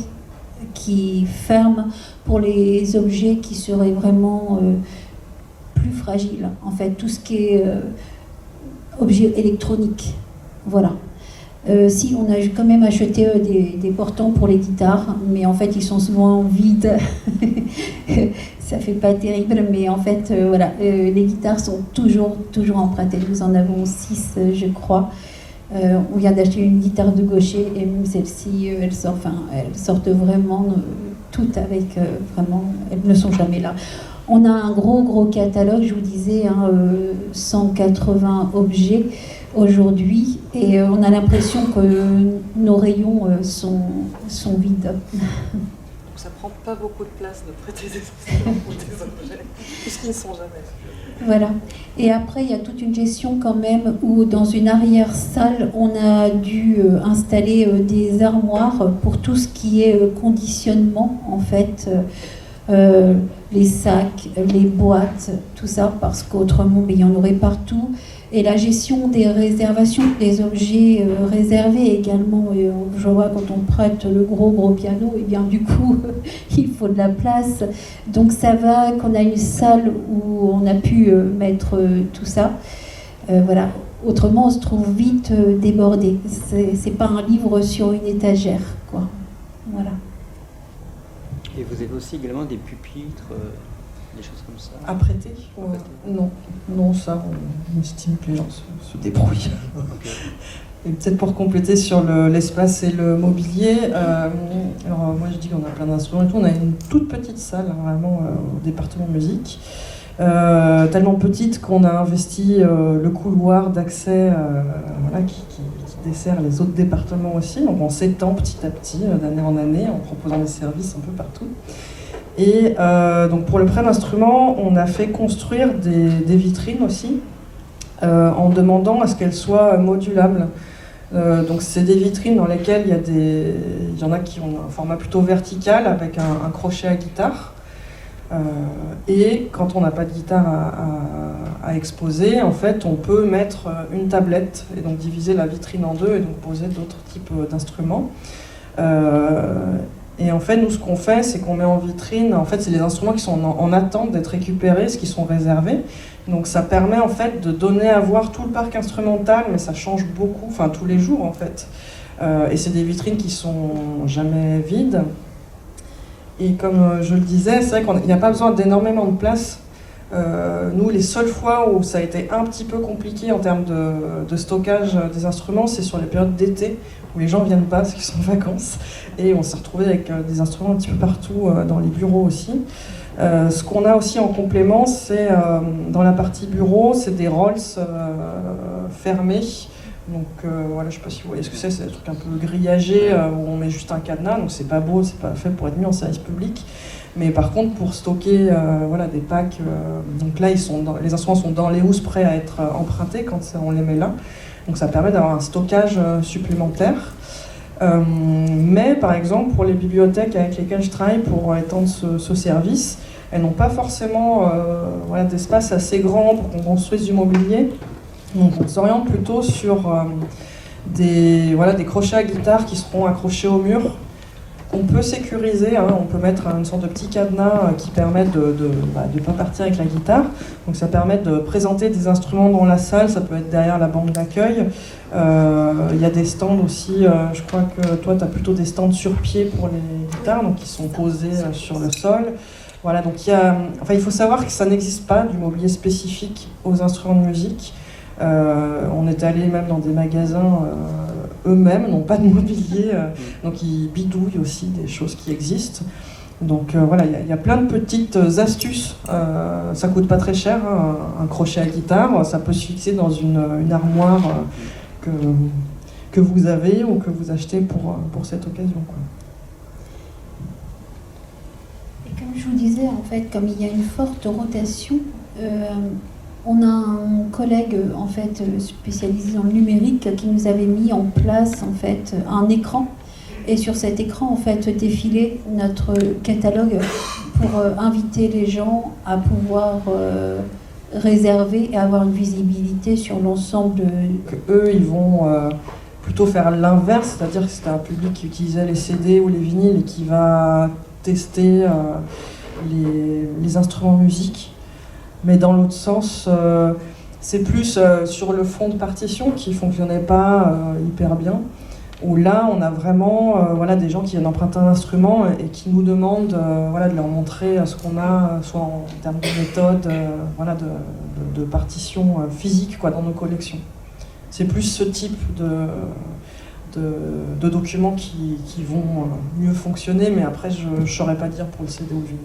qui ferment pour les objets qui seraient vraiment plus fragiles. En fait, tout ce qui est objet électronique. Voilà. Si, on a quand même acheté des portants pour les guitares, mais en fait ils sont souvent vides. Ça fait pas terrible, mais en fait les guitares sont toujours empruntées. Nous en avons 6, je crois. On vient d'acheter une guitare de gaucher et même celle-ci, elles sortent vraiment toutes avec vraiment, elles ne sont jamais là. On a un gros catalogue, je vous disais, 180 objets aujourd'hui, et on a l'impression que nos rayons sont vides. Donc ça prend pas beaucoup de place de prêter des instruments ou des objets, puisqu'ils ne sont jamais. Voilà. Et après, il y a toute une gestion quand même où dans une arrière-salle, on a dû installer des armoires pour tout ce qui est conditionnement, en fait. les sacs, les boîtes, tout ça, parce qu'autrement, il y en aurait partout. Et la gestion des réservations, des objets réservés également. Et je vois quand on prête le gros piano, et bien du coup, il faut de la place. Donc ça va qu'on a une salle où on a pu mettre tout ça. Voilà. Autrement, on se trouve vite débordé. C'est pas un livre sur une étagère, quoi. Voilà. Et vous avez aussi également des pupitres, des choses comme ça. À prêter Non, ça, on estime que les gens se débrouillent. Okay. Et peut-être pour compléter sur l'espace et le mobilier, alors moi je dis qu'on a plein d'instruments et tout, on a une toute petite salle, hein, vraiment au département musique, tellement petite qu'on a investi le couloir d'accès voilà, qui dessert les autres départements aussi, donc on s'étend petit à petit, d'année en année, en proposant des services un peu partout. Et donc pour le prêt d'instruments, on a fait construire des vitrines aussi, en demandant à ce qu'elles soient modulables. Donc c'est des vitrines dans lesquelles il y en a qui ont un format plutôt vertical avec un crochet à guitare. Et quand on n'a pas de guitare à exposer, en fait, on peut mettre une tablette et donc diviser la vitrine en deux et donc poser d'autres types d'instruments. Et en fait, nous, ce qu'on fait, c'est qu'on met en vitrine, en fait, c'est les instruments qui sont en attente d'être récupérés, ce qui sont réservés. Donc ça permet en fait de donner à voir tout le parc instrumental, mais ça change beaucoup, enfin tous les jours en fait. Et c'est des vitrines qui sont jamais vides. Et comme je le disais, c'est vrai qu'il n'y a pas besoin d'énormément de place. Nous, les seules fois où ça a été un petit peu compliqué en termes de stockage des instruments, c'est sur les périodes d'été, où les gens viennent pas parce qu'ils sont en vacances. Et on s'est retrouvé avec des instruments un petit peu partout dans les bureaux aussi. Ce qu'on a aussi en complément, c'est dans la partie bureau, c'est des Rolls fermés. Donc voilà, je sais pas si vous voyez ce que c'est des trucs un peu grillagés où on met juste un cadenas, donc c'est pas beau, c'est pas fait pour être mis en service public. Mais par contre, pour stocker voilà, des packs, donc là les instruments sont dans les housses prêts à être empruntés quand on les met là. Donc ça permet d'avoir un stockage supplémentaire. Mais par exemple, pour les bibliothèques avec lesquelles je travaille pour étendre ce service, elles n'ont pas forcément voilà, d'espace assez grand pour qu'on construise du mobilier. Donc on s'oriente plutôt sur des crochets à guitare qui seront accrochés au mur. On peut sécuriser, hein, on peut mettre une sorte de petit cadenas qui permet de ne pas partir avec la guitare. Donc ça permet de présenter des instruments dans la salle, ça peut être derrière la bande d'accueil. Il y a des stands aussi, je crois que toi tu as plutôt des stands sur pied pour les guitares, donc qui sont posés sur le sol. Voilà, donc il faut savoir que ça n'existe pas du mobilier spécifique aux instruments de musique. On est allé même dans des magasins, eux-mêmes n'ont pas de mobilier, donc ils bidouillent aussi des choses qui existent. Donc voilà, il y a plein de petites astuces. Ça coûte pas très cher, hein, un crochet à guitare, ça peut se fixer dans une armoire que vous avez ou que vous achetez pour cette occasion, quoi. Et comme je vous disais, en fait, comme il y a une forte rotation, on a un collègue en fait spécialisé dans le numérique qui nous avait mis en place en fait un écran, et sur cet écran en fait défilait notre catalogue pour inviter les gens à pouvoir réserver et avoir une visibilité sur l'ensemble Eux, ils vont plutôt faire l'inverse, c'est-à-dire que c'est un public qui utilisait les CD ou les vinyles et qui va tester les instruments de musique. Mais dans l'autre sens, c'est plus sur le fond de partition qui ne fonctionnait pas hyper bien, où là, on a vraiment voilà, des gens qui viennent emprunter un instrument et qui nous demandent voilà, de leur montrer ce qu'on a, soit en termes de méthode, voilà, de partition physique quoi, dans nos collections. C'est plus ce type de documents qui vont mieux fonctionner, mais après, je ne saurais pas dire pour le CD ou le vinyle.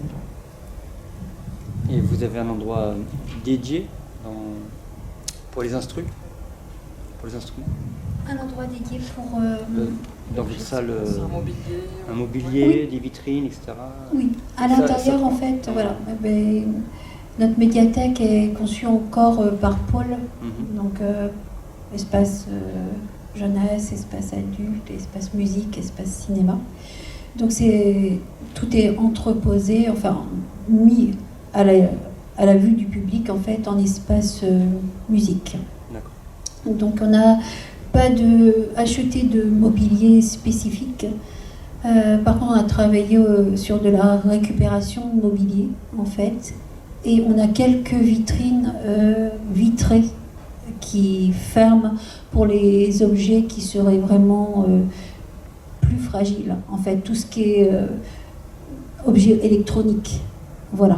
Et vous avez un endroit dédié pour les instruments? Un endroit dédié pour... dans votre salle, un mobilier, oui. Des vitrines, etc. Oui, à l'intérieur en fait, voilà. Notre médiathèque est conçue encore par Paul, donc espace jeunesse, espace adulte, espace musique, espace cinéma. Donc tout est entreposé, enfin mis à la vue du public en fait en espace musique. D'accord. Donc on n'a pas acheté de mobilier spécifique. Par contre, on a travaillé sur de la récupération de mobilier en fait, et on a quelques vitrines vitrées qui ferment pour les objets qui seraient vraiment plus fragiles. En fait, tout ce qui est objet électronique. Voilà.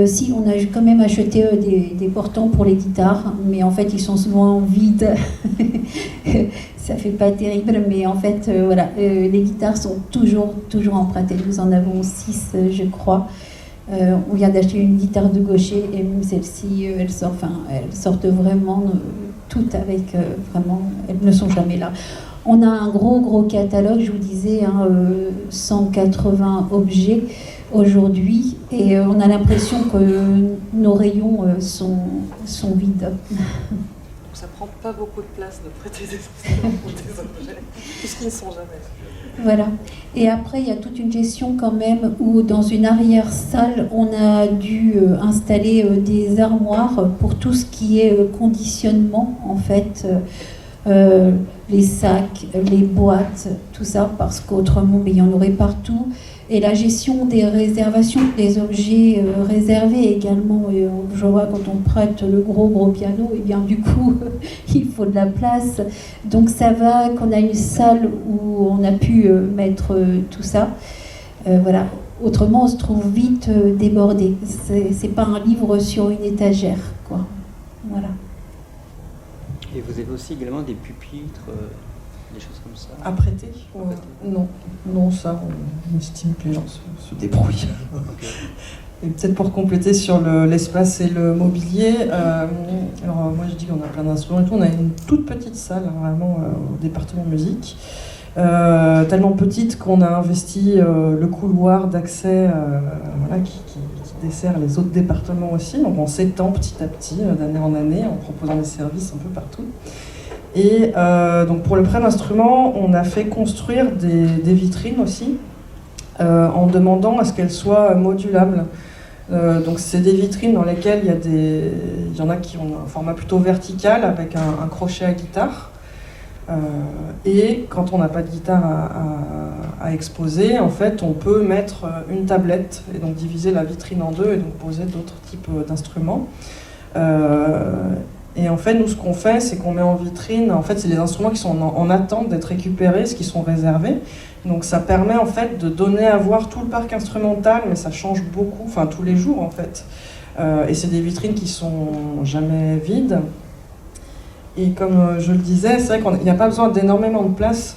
Si, on a quand même acheté des portants pour les guitares, mais en fait, ils sont souvent vides. Ça fait pas terrible, mais en fait, voilà, les guitares sont toujours empruntées. Nous en avons 6, je crois. On vient d'acheter une guitare de gaucher, et même celle-ci, elles sortent vraiment toutes avec vraiment, elles ne sont jamais là. On a un gros catalogue, je vous disais, 180 objets aujourd'hui, et on a l'impression que nos rayons sont vides. Donc ça prend pas beaucoup de place de prêter des instruments ou des objets, puisqu'ils ne sont jamais. Voilà. Et après, il y a toute une gestion quand même où dans une arrière-salle, on a dû installer des armoires pour tout ce qui est conditionnement, en fait. Les sacs, les boîtes, tout ça, parce qu'autrement, il y en aurait partout. Et la gestion des réservations, des objets réservés également. Et je vois quand on prête le gros piano, et bien du coup, il faut de la place. Donc ça va qu'on a une salle où on a pu mettre tout ça. Voilà. Autrement, on se trouve vite débordé. C'est pas un livre sur une étagère, quoi. Voilà. Et vous avez aussi également des pupitres, des choses comme ça? À prêter? Non, ça, on estime que les gens se débrouillent. Okay. Et peut-être pour compléter sur l'espace et le mobilier, alors moi je dis qu'on a plein d'instruments et tout, on a une toute petite salle, vraiment, au département musique. Tellement petite qu'on a investi le couloir d'accès voilà, qui dessert les autres départements aussi. Donc on s'étend petit à petit, d'année en année, en proposant des services un peu partout. Et donc pour le prêt d'instruments, on a fait construire des vitrines aussi, en demandant à ce qu'elles soient modulables. Donc c'est des vitrines dans lesquelles il y en a qui ont un format plutôt vertical avec un crochet à guitare. Et quand on n'a pas de guitare à exposer, en fait, on peut mettre une tablette et donc diviser la vitrine en deux et donc poser d'autres types d'instruments. Et en fait, nous, ce qu'on fait, c'est qu'on met en vitrine, en fait, c'est les instruments qui sont en attente d'être récupérés, ce qui sont réservés. Donc ça permet en fait de donner à voir tout le parc instrumental, mais ça change beaucoup, enfin tous les jours en fait. Et c'est des vitrines qui sont jamais vides. Et comme je le disais, c'est vrai qu'il n'y a pas besoin d'énormément de place.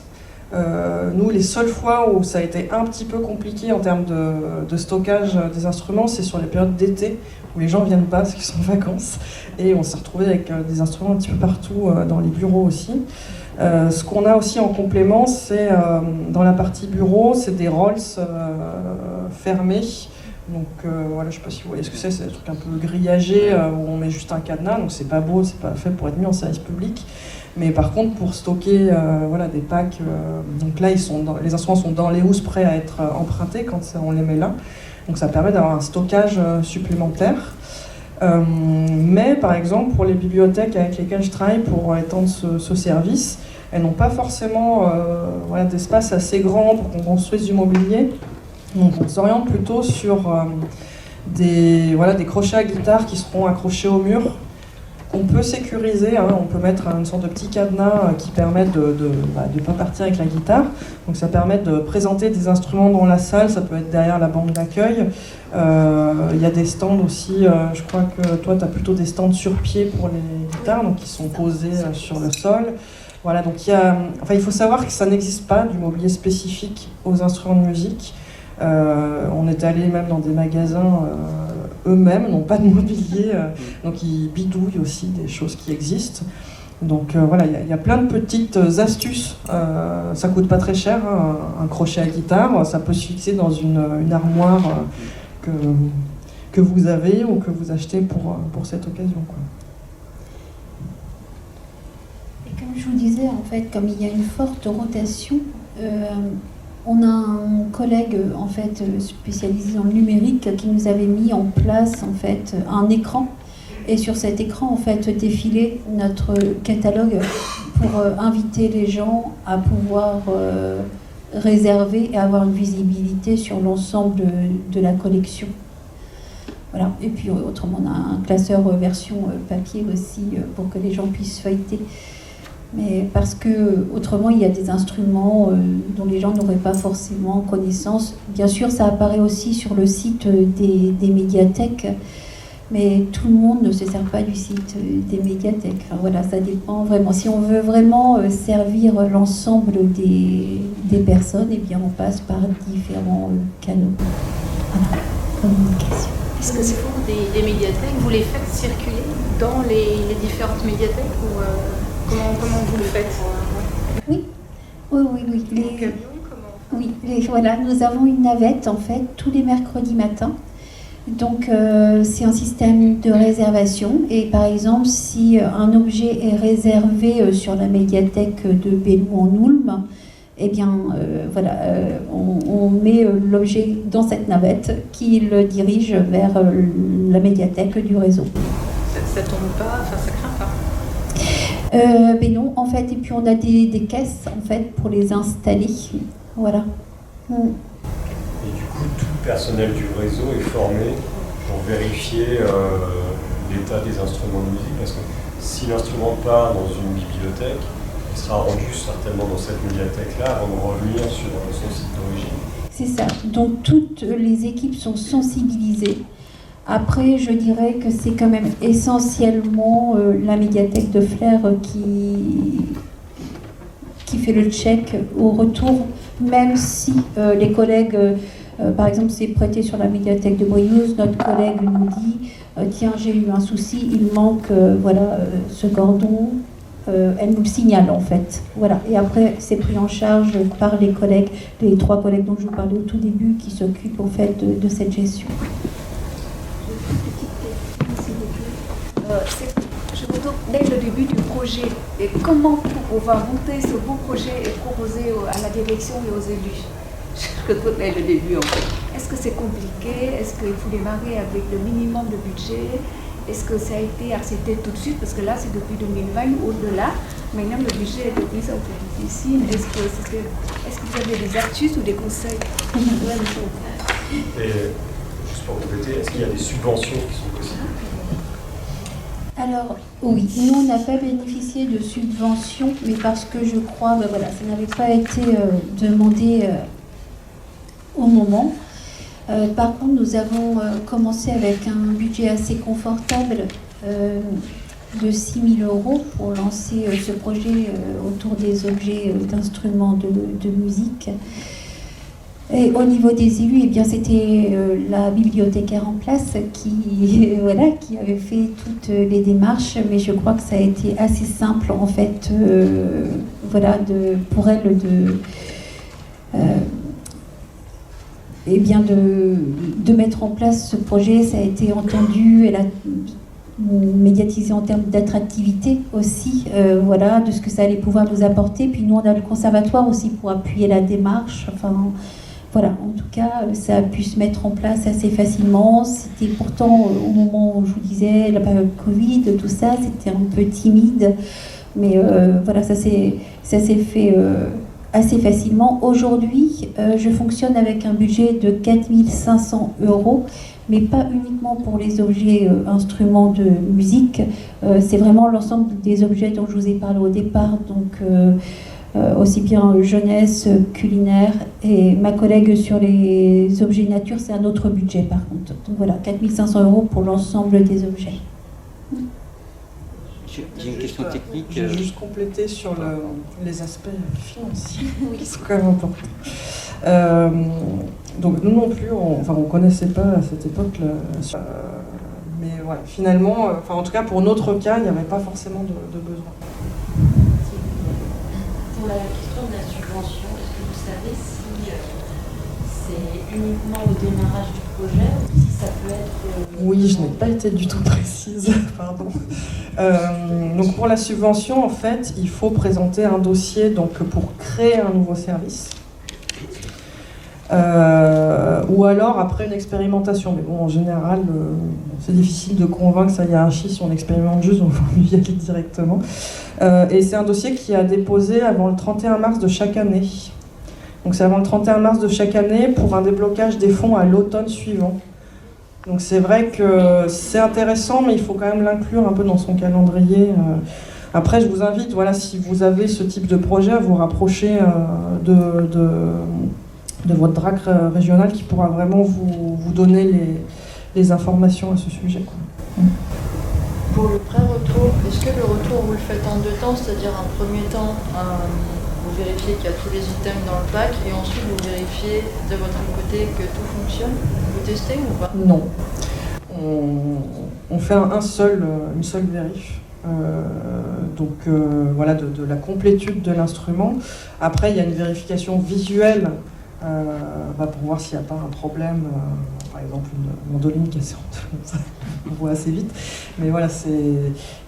Nous, les seules fois où ça a été un petit peu compliqué en termes de stockage des instruments, c'est sur les périodes d'été, où les gens ne viennent pas parce qu'ils sont en vacances. Et on s'est retrouvé avec des instruments un petit peu partout dans les bureaux aussi. Ce qu'on a aussi en complément, c'est dans la partie bureau, c'est des Rolls fermés. Donc voilà, je ne sais pas si vous voyez ce que c'est des trucs un peu grillagés où on met juste un cadenas, donc c'est pas beau, c'est pas fait pour être mis en service public. Mais par contre, pour stocker voilà, des packs, donc là les instruments sont dans les housses prêts à être empruntés quand on les met là. Donc ça permet d'avoir un stockage supplémentaire. Mais par exemple, pour les bibliothèques avec lesquelles je travaille pour étendre ce service, elles n'ont pas forcément voilà, d'espace assez grand pour qu'on construise du mobilier. Donc on s'oriente plutôt sur des crochets à guitare qui seront accrochés au mur, qu'on peut sécuriser, hein, on peut mettre une sorte de petit cadenas qui permet de ne pas partir avec la guitare. Donc ça permet de présenter des instruments dans la salle, ça peut être derrière la banque d'accueil. Il y a des stands aussi, je crois que toi tu as plutôt des stands sur pied pour les guitares, donc qui sont posés sur le sol. Voilà, donc il faut savoir que ça n'existe pas du mobilier spécifique aux instruments de musique. On est allé même dans des magasins, eux-mêmes n'ont pas de mobilier, donc ils bidouillent aussi des choses qui existent. Donc voilà, il y a plein de petites astuces, ça coûte pas très cher, hein, un crochet à guitare, ça peut se fixer dans une armoire que vous avez ou que vous achetez pour cette occasion, quoi. Et comme je vous disais, en fait, comme il y a une forte rotation, On a un collègue en fait spécialisé dans le numérique qui nous avait mis en place en fait un écran, et sur cet écran en fait défilait notre catalogue pour inviter les gens à pouvoir réserver et avoir une visibilité sur l'ensemble de la collection. Voilà. Et puis autrement on a un classeur version papier aussi pour que les gens puissent feuilleter. Mais parce que autrement il y a des instruments dont les gens n'auraient pas forcément connaissance. Bien sûr ça apparaît aussi sur le site des médiathèques, mais tout le monde ne se sert pas du site des médiathèques. Enfin, voilà, ça dépend vraiment. Si on veut vraiment servir l'ensemble des personnes, eh bien on passe par différents canaux. Voilà, communication. Est-ce que c'est pour des médiathèques? Vous les faites circuler dans les différentes médiathèques ou comment vous le faites? Oui. Voilà, nous avons une navette en fait tous les mercredis matins. Donc c'est un système de réservation, et par exemple si un objet est réservé sur la médiathèque de Belmont-en-Oulme, eh bien on met l'objet dans cette navette qui le dirige vers la médiathèque du réseau. Ça tombe pas, enfin ça craint pas? Ben non, en fait, et puis on a des caisses en fait pour les installer, voilà. Et du coup, tout le personnel du réseau est formé pour vérifier l'état des instruments de musique, parce que si l'instrument part dans une bibliothèque, il sera rendu certainement dans cette médiathèque-là avant de revenir sur son site d'origine. C'est ça, donc toutes les équipes sont sensibilisées. Après, je dirais que c'est quand même essentiellement la médiathèque de Flers qui fait le check au retour, même si les collègues, par exemple, c'est prêté sur la médiathèque de Briouze, notre collègue nous dit tiens, j'ai eu un souci, il manque ce cordon, elle nous le signale en fait. Voilà. Et après, c'est pris en charge par les collègues, les 3 collègues dont je vous parlais au tout début, qui s'occupent en fait de cette gestion. Je vous demande, dès le début du projet, et comment on va monter ce beau projet et proposer à la direction et aux élus? Je trouve dès le début en fait. Est-ce que c'est compliqué? Est-ce qu'il faut démarrer avec le minimum de budget? Est-ce que ça a été accepté tout de suite? Parce que là, c'est depuis 2020 ou au-delà. Maintenant, le budget est de plus en plus difficile. Est-ce que vous avez des astuces ou des conseils? Et juste pour compléter, est-ce qu'il y a des subventions qui sont possibles? Alors, oui, nous on n'a pas bénéficié de subventions, mais parce que je crois, ça n'avait pas été demandé au moment. Par contre, nous avons commencé avec un budget assez confortable de 6 000 € pour lancer ce projet autour des objets d'instruments de musique. Et au niveau des élus, eh bien, c'était la bibliothécaire en place qui avait fait toutes les démarches, mais je crois que ça a été assez simple en fait, pour elle de mettre en place ce projet. Ça a été entendu, elle a médiatisé en termes d'attractivité aussi, de ce que ça allait pouvoir nous apporter. Puis nous, on a le conservatoire aussi pour appuyer la démarche. Voilà, en tout cas, ça a pu se mettre en place assez facilement. C'était pourtant, au moment où je vous disais, la période Covid, tout ça, c'était un peu timide. Mais ça s'est fait assez facilement. Aujourd'hui, je fonctionne avec un budget de 4 500 €, mais pas uniquement pour les objets instruments de musique. C'est vraiment l'ensemble des objets dont je vous ai parlé au départ. Donc, aussi bien jeunesse, culinaire, et ma collègue sur les objets nature, c'est un autre budget par contre. Donc voilà, 4 500 € pour l'ensemble des objets. J'ai une question technique. Je vais juste compléter sur les aspects financiers qui sont quand même importants. Donc nous non plus, on ne connaissait pas à cette époque, mais voilà, finalement, en tout cas pour notre cas, il n'y avait pas forcément de besoin. Pour la question de la subvention, est-ce que vous savez si c'est uniquement au démarrage du projet ou si ça peut être... Oui, je n'ai pas été du tout précise, pardon. Donc pour la subvention, en fait, il faut présenter un dossier pour créer un nouveau service. Ou alors après une expérimentation. Mais bon, en général, c'est difficile de convaincre sa hiérarchie si on expérimente juste, donc on y aller directement. Et c'est un dossier qui a déposé avant le 31 mars de chaque année. Donc c'est avant le 31 mars de chaque année pour un déblocage des fonds à l'automne suivant. Donc c'est vrai que c'est intéressant, mais il faut quand même l'inclure un peu dans son calendrier. Après, je vous invite, voilà, si vous avez ce type de projet, à vous rapprocher de votre DRAC régional qui pourra vraiment vous donner les informations à ce sujet, quoi. Pour le pré-retour, est-ce que le retour vous le faites en 2 temps, c'est-à-dire un premier temps, vous vérifiez qu'il y a tous les items dans le pack et ensuite vous vérifiez de votre côté que tout fonctionne? Vous testez ou pas? Non. On fait une seule vérif. Voilà, de la complétude de l'instrument. Après, il y a une vérification visuelle pour voir s'il n'y a pas un problème, par exemple une mandoline cassée en deux, on voit assez vite. Mais voilà,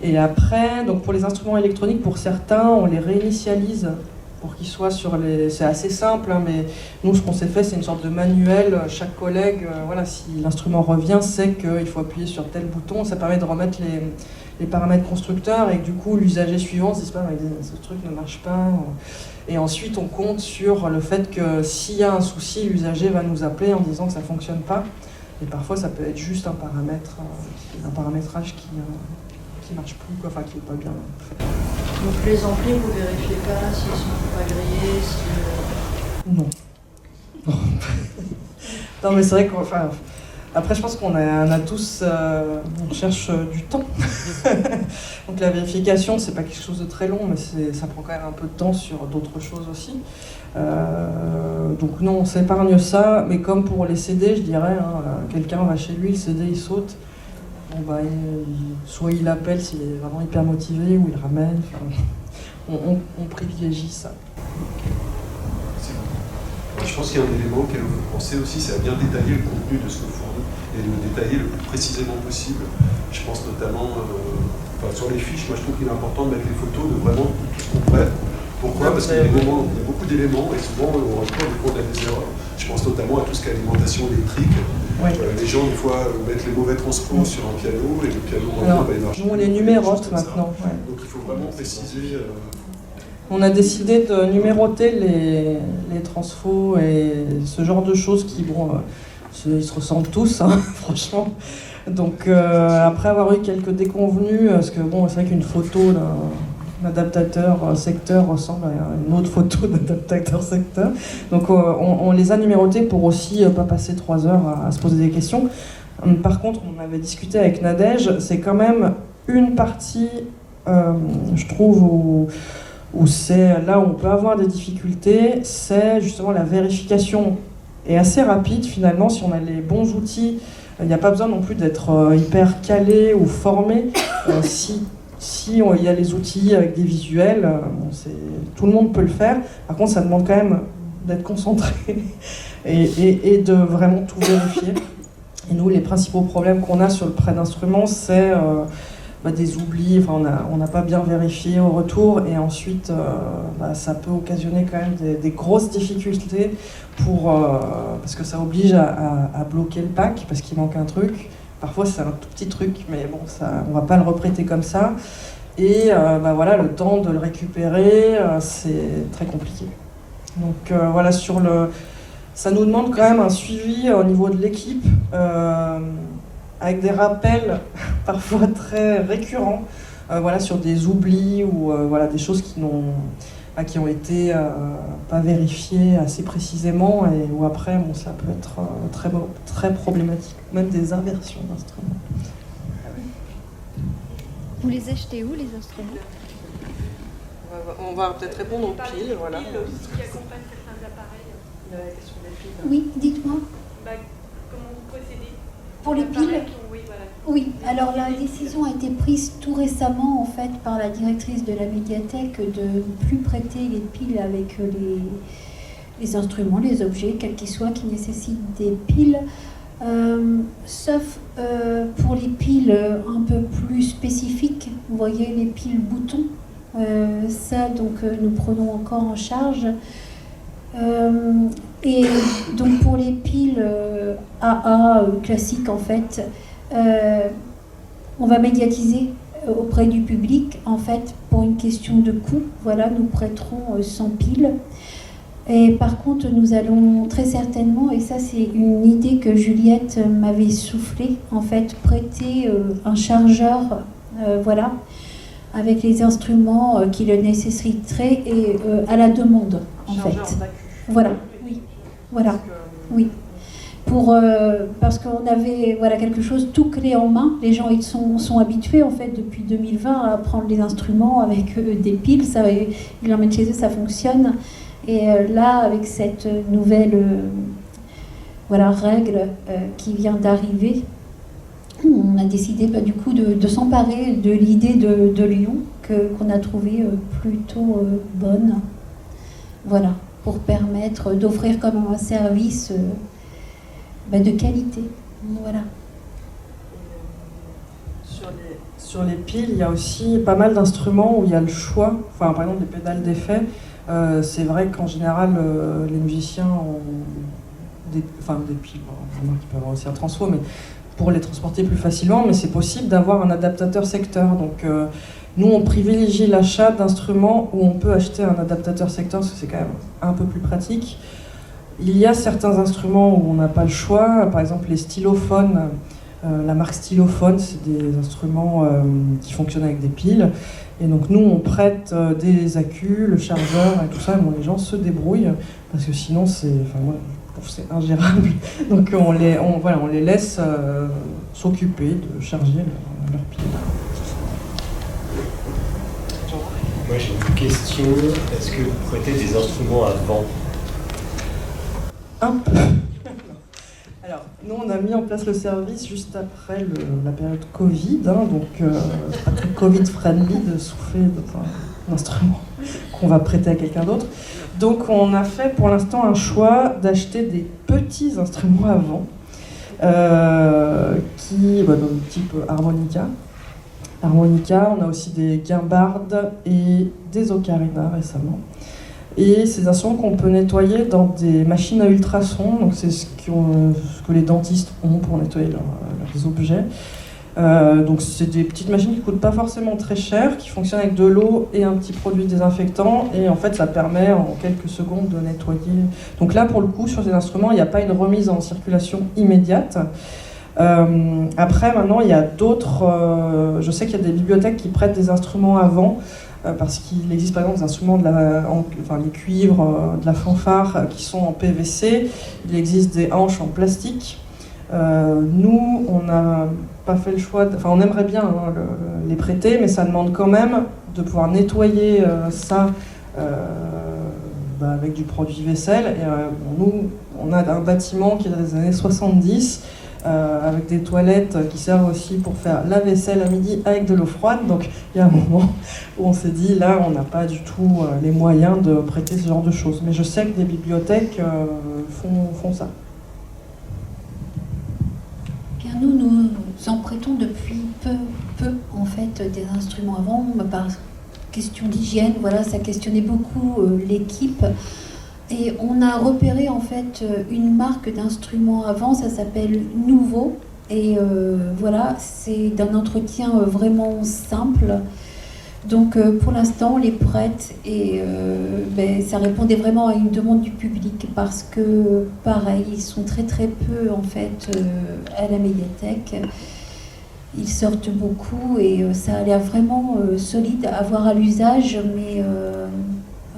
et après, donc pour les instruments électroniques, pour certains, on les réinitialise pour qu'ils soient sur les... C'est assez simple, hein, mais nous, ce qu'on s'est fait, c'est une sorte de manuel. Chaque collègue, voilà, si l'instrument revient, sait qu'il faut appuyer sur tel bouton. Ça permet de remettre les paramètres constructeurs et du coup, l'usager suivant se dit pas, ce truc ne marche pas. Et ensuite, on compte sur le fait que s'il y a un souci, l'usager va nous appeler en disant que ça ne fonctionne pas. Et parfois, ça peut être juste un paramétrage qui marche plus, quoi, enfin qui n'est pas bien fait. Donc les amplis, vous vérifiez pas s'ils sont pas grillés, Non. Non, mais c'est vrai qu'enfin... Après, je pense qu'on a tous... on cherche du temps. Donc la vérification, c'est pas quelque chose de très long, mais ça prend quand même un peu de temps sur d'autres choses aussi. Donc non, on s'épargne ça, mais comme pour les CD, je dirais, hein, quelqu'un va chez lui, le CD il saute. Bon, soit il appelle s'il est vraiment hyper motivé, ou il ramène. On privilégie ça. Je pense qu'il y a un élément auquel vous pensez aussi, c'est à bien détailler le contenu de ce que vous fournissez et de le détailler le plus précisément possible. Je pense notamment sur les fiches, moi je trouve qu'il est important de mettre les photos de vraiment tout ce qu'on prête. Pourquoi? Parce qu'il y a beaucoup d'éléments et souvent on retrouve des cours des erreurs. Je pense notamment à tout ce qui est alimentation électrique. Ouais. Les gens, des fois, mettent les mauvais transpos sur un piano et le piano il marche. Nous, on les numérote maintenant. Ouais. Donc il faut vraiment préciser. On a décidé de numéroter les transfos et ce genre de choses qui, ils se ressemblent tous, hein, franchement. Donc après avoir eu quelques déconvenues, parce que c'est vrai qu'une photo d'un adaptateur secteur ressemble à une autre photo d'adaptateur secteur. Donc on les a numérotés pour aussi pas passer 3 heures à se poser des questions. Par contre, on avait discuté avec Nadège, c'est quand même une partie, je trouve, où c'est là où on peut avoir des difficultés, c'est justement la vérification est assez rapide finalement si on a les bons outils. Il n'y a pas besoin non plus d'être hyper calé ou formé. Si il y a les outils avec des visuels, tout le monde peut le faire. Par contre, ça demande quand même d'être concentré et de vraiment tout vérifier. Et nous, les principaux problèmes qu'on a sur le prêt d'instruments, c'est des oublis, on n'a pas bien vérifié au retour et ensuite ça peut occasionner quand même des grosses difficultés parce que ça oblige à bloquer le pack parce qu'il manque un truc. Parfois c'est un tout petit truc mais bon, on va pas le reprêter comme ça et le temps de le récupérer c'est très compliqué. Donc ça nous demande quand même un suivi au niveau de l'équipe avec des rappels parfois très récurrents sur des oublis ou des choses qui ont été pas vérifiées assez précisément et où après ça peut être très problématique, même des inversions d'instruments. Vous les achetez où les instruments? On va peut-être répondre aux piles, voilà. Qui accompagnent certains appareils. La question des piles. Oui, dites-moi. Comment vous procédez? Pour les piles? Oui, alors la décision a été prise tout récemment en fait par la directrice de la médiathèque de ne plus prêter les piles avec les instruments, les objets, quels qu'ils soient, qui nécessitent des piles, sauf pour les piles un peu plus spécifiques, vous voyez les piles boutons, nous prenons encore en charge. Et donc pour les piles AA classiques, en fait, on va médiatiser auprès du public, en fait, pour une question de coût. Voilà, nous prêterons 100 piles. Et par contre, nous allons très certainement, et ça c'est une idée que Juliette m'avait soufflée, en fait, prêter un chargeur, voilà, avec les instruments qui le nécessiteraient et à la demande, en fait. Voilà, oui, voilà, oui. Parce qu'on avait voilà, quelque chose tout clé en main. Les gens ils sont habitués en fait depuis 2020 à prendre les instruments avec des piles, ça, ils l'emmènent chez eux, ça fonctionne. Et là, avec cette nouvelle voilà, règle qui vient d'arriver, on a décidé du coup de s'emparer de l'idée de Lyon qu'on a trouvée plutôt bonne, voilà, pour permettre d'offrir quand même un service de qualité. Voilà. Sur les piles, il y a aussi pas mal d'instruments où il y a le choix, enfin, par exemple des pédales d'effet. C'est vrai qu'en général, les musiciens ont des piles, bon, qui peuvent avoir aussi un transfo, mais pour les transporter plus facilement, mais c'est possible d'avoir un adaptateur secteur. Donc nous, on privilégie l'achat d'instruments où on peut acheter un adaptateur secteur, parce que c'est quand même un peu plus pratique. Il y a certains instruments où on n'a pas le choix, par exemple les stylophones, la marque Stylophone, c'est des instruments qui fonctionnent avec des piles. Et donc nous, on prête des accus, le chargeur et tout ça, bon, les gens se débrouillent, parce que sinon, moi, je trouve que c'est ingérable. Donc on les laisse s'occuper de charger leurs piles. Moi j'ai une question, est-ce que vous prêtez des instruments à vent? Un peu. Alors, nous, on a mis en place le service juste après la période Covid, donc pas très Covid-friendly de souffler d'un instrument qu'on va prêter à quelqu'un d'autre. Donc, on a fait pour l'instant un choix d'acheter des petits instruments à vent, de type harmonica. On a aussi des guimbardes et des ocarinas récemment. Et ces instruments qu'on peut nettoyer dans des machines à ultrasons, donc c'est ce que les dentistes ont pour nettoyer leurs objets. Donc c'est des petites machines qui ne coûtent pas forcément très cher, qui fonctionnent avec de l'eau et un petit produit désinfectant, et en fait ça permet en quelques secondes de nettoyer. Donc là pour le coup sur ces instruments il n'y a pas une remise en circulation immédiate. Après maintenant il y a d'autres, je sais qu'il y a des bibliothèques qui prêtent des instruments à vent, parce qu'il existe par exemple des instruments les cuivres de la fanfare qui sont en PVC, il existe des hanches en plastique. Nous, on n'a pas fait le choix, on aimerait bien les prêter, mais ça demande quand même de pouvoir nettoyer ça avec du produit vaisselle. Et nous, on a un bâtiment qui est des années 70, avec des toilettes qui servent aussi pour faire la vaisselle à midi avec de l'eau froide. Donc il y a un moment où on s'est dit, là, on n'a pas du tout les moyens de prêter ce genre de choses. Mais je sais que des bibliothèques font ça. Car nous en prêtons depuis peu en fait des instruments avant, par question d'hygiène, voilà, ça questionnait beaucoup l'équipe. Et on a repéré en fait une marque d'instruments avant, ça s'appelle Nouveau. Et voilà, c'est d'un entretien vraiment simple. Donc pour l'instant, on les prête et ça répondait vraiment à une demande du public parce que, pareil, ils sont très très peu en fait à la médiathèque. Ils sortent beaucoup et ça a l'air vraiment solide à avoir à l'usage, mais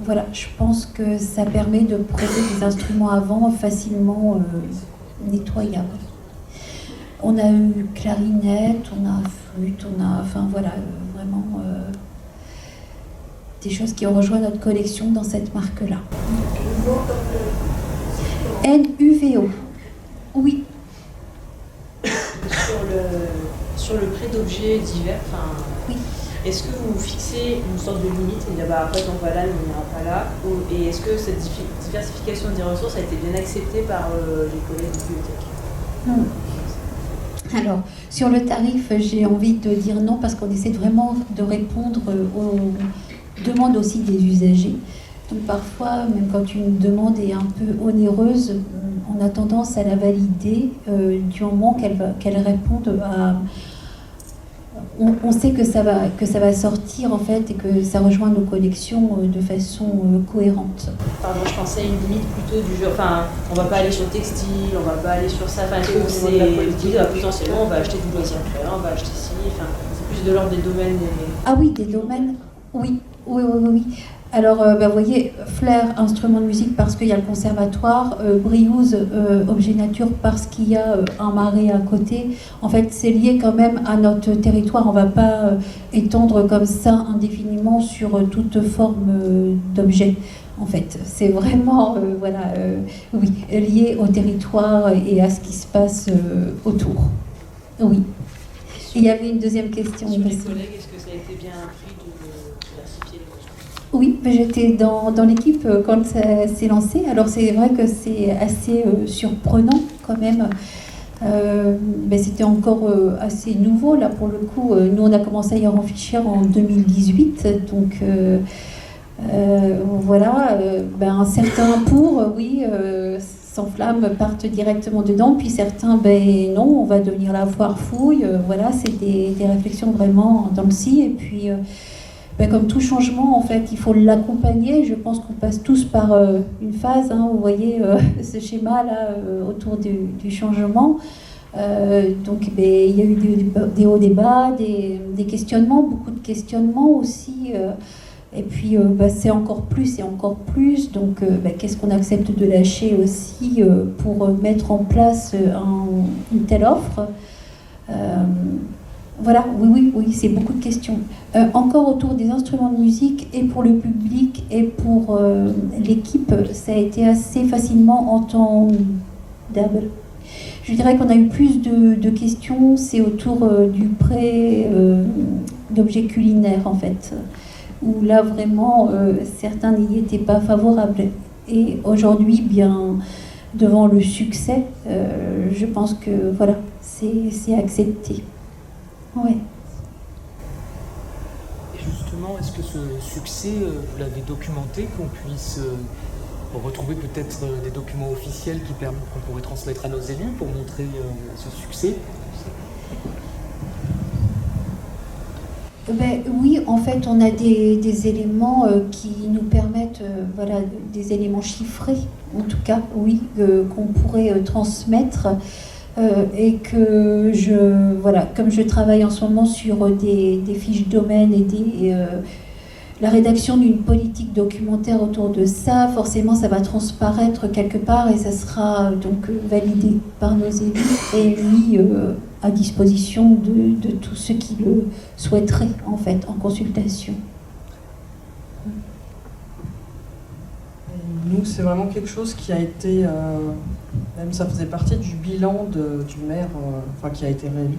voilà, je pense que ça permet de prêter des instruments à vent facilement nettoyables. On a eu clarinette, on a flûte, vraiment des choses qui ont rejoint notre collection dans cette marque-là. NUVO. Oui. Sur le prêt d'objets divers, oui. Est-ce que vous fixez une sorte de limite et dire après on va là, mais on n'ira pas là, et est-ce que cette diversification des ressources a été bien acceptée par les collègues de bibliothèque? Alors, sur le tarif, j'ai envie de dire non parce qu'on essaie vraiment de répondre aux demandes aussi des usagers. Donc parfois, même quand une demande est un peu onéreuse, on a tendance à la valider du moment qu'elle réponde à... On sait que ça va sortir en fait et que ça rejoint nos collections de façon cohérente. Enfin, moi je pensais à une limite plutôt du genre, enfin on va pas aller sur le textile, on va pas aller sur ça, enfin potentiellement on va acheter du loisir créa, on va acheter ci, enfin c'est plus de l'ordre des domaines. Ah oui, des domaines, oui. Alors, vous voyez, Flair, instrument de musique parce qu'il y a le conservatoire, Briouze, objet nature parce qu'il y a un marais à côté. En fait, c'est lié quand même à notre territoire. On ne va pas étendre comme ça indéfiniment sur toute forme d'objet. En fait, c'est vraiment, oui, lié au territoire et à ce qui se passe autour. Oui. Il y avait une deuxième question. Sur les collègues, est-ce que ça a été bien pris de diversifier les questions? Oui, j'étais dans l'équipe quand ça s'est lancé. Alors c'est vrai que c'est assez surprenant quand même. C'était encore assez nouveau là pour le coup. Nous on a commencé à y réfléchir en 2018, donc certains s'enflamment, partent directement dedans, puis certains, non, on va devenir la foire fouille. C'est des réflexions vraiment dans le si. Et puis, comme tout changement, en fait, il faut l'accompagner. Je pense qu'on passe tous par une phase. Vous voyez ce schéma-là autour du changement. Il y a eu des hauts débats, des questionnements, beaucoup de questionnements aussi. Et puis, c'est encore plus et encore plus. Donc, qu'est-ce qu'on accepte de lâcher aussi pour mettre en place une telle offre oui, c'est beaucoup de questions. Encore autour des instruments de musique, et pour le public, et pour l'équipe, ça a été assez facilement entendable. Je dirais qu'on a eu plus de questions, c'est autour du prêt d'objets culinaires, en fait. Où là vraiment certains n'y étaient pas favorables. Et aujourd'hui, bien devant le succès, je pense que c'est accepté. Ouais. Et justement, est-ce que ce succès, vous l'avez documenté, qu'on puisse retrouver peut-être des documents officiels qu'on pourrait transmettre à nos élus pour montrer ce succès? Oui, en fait, on a des éléments qui nous permettent, des éléments chiffrés, en tout cas, oui, qu'on pourrait transmettre. Et que comme je travaille en ce moment sur des fiches domaines et la rédaction d'une politique documentaire autour de ça, forcément ça va transparaître quelque part et ça sera donc validé par nos élus et mis à disposition de tous ceux qui le souhaiteraient en fait en consultation. Nous, c'est vraiment quelque chose qui a été, même ça faisait partie du bilan du maire, qui a été réélu.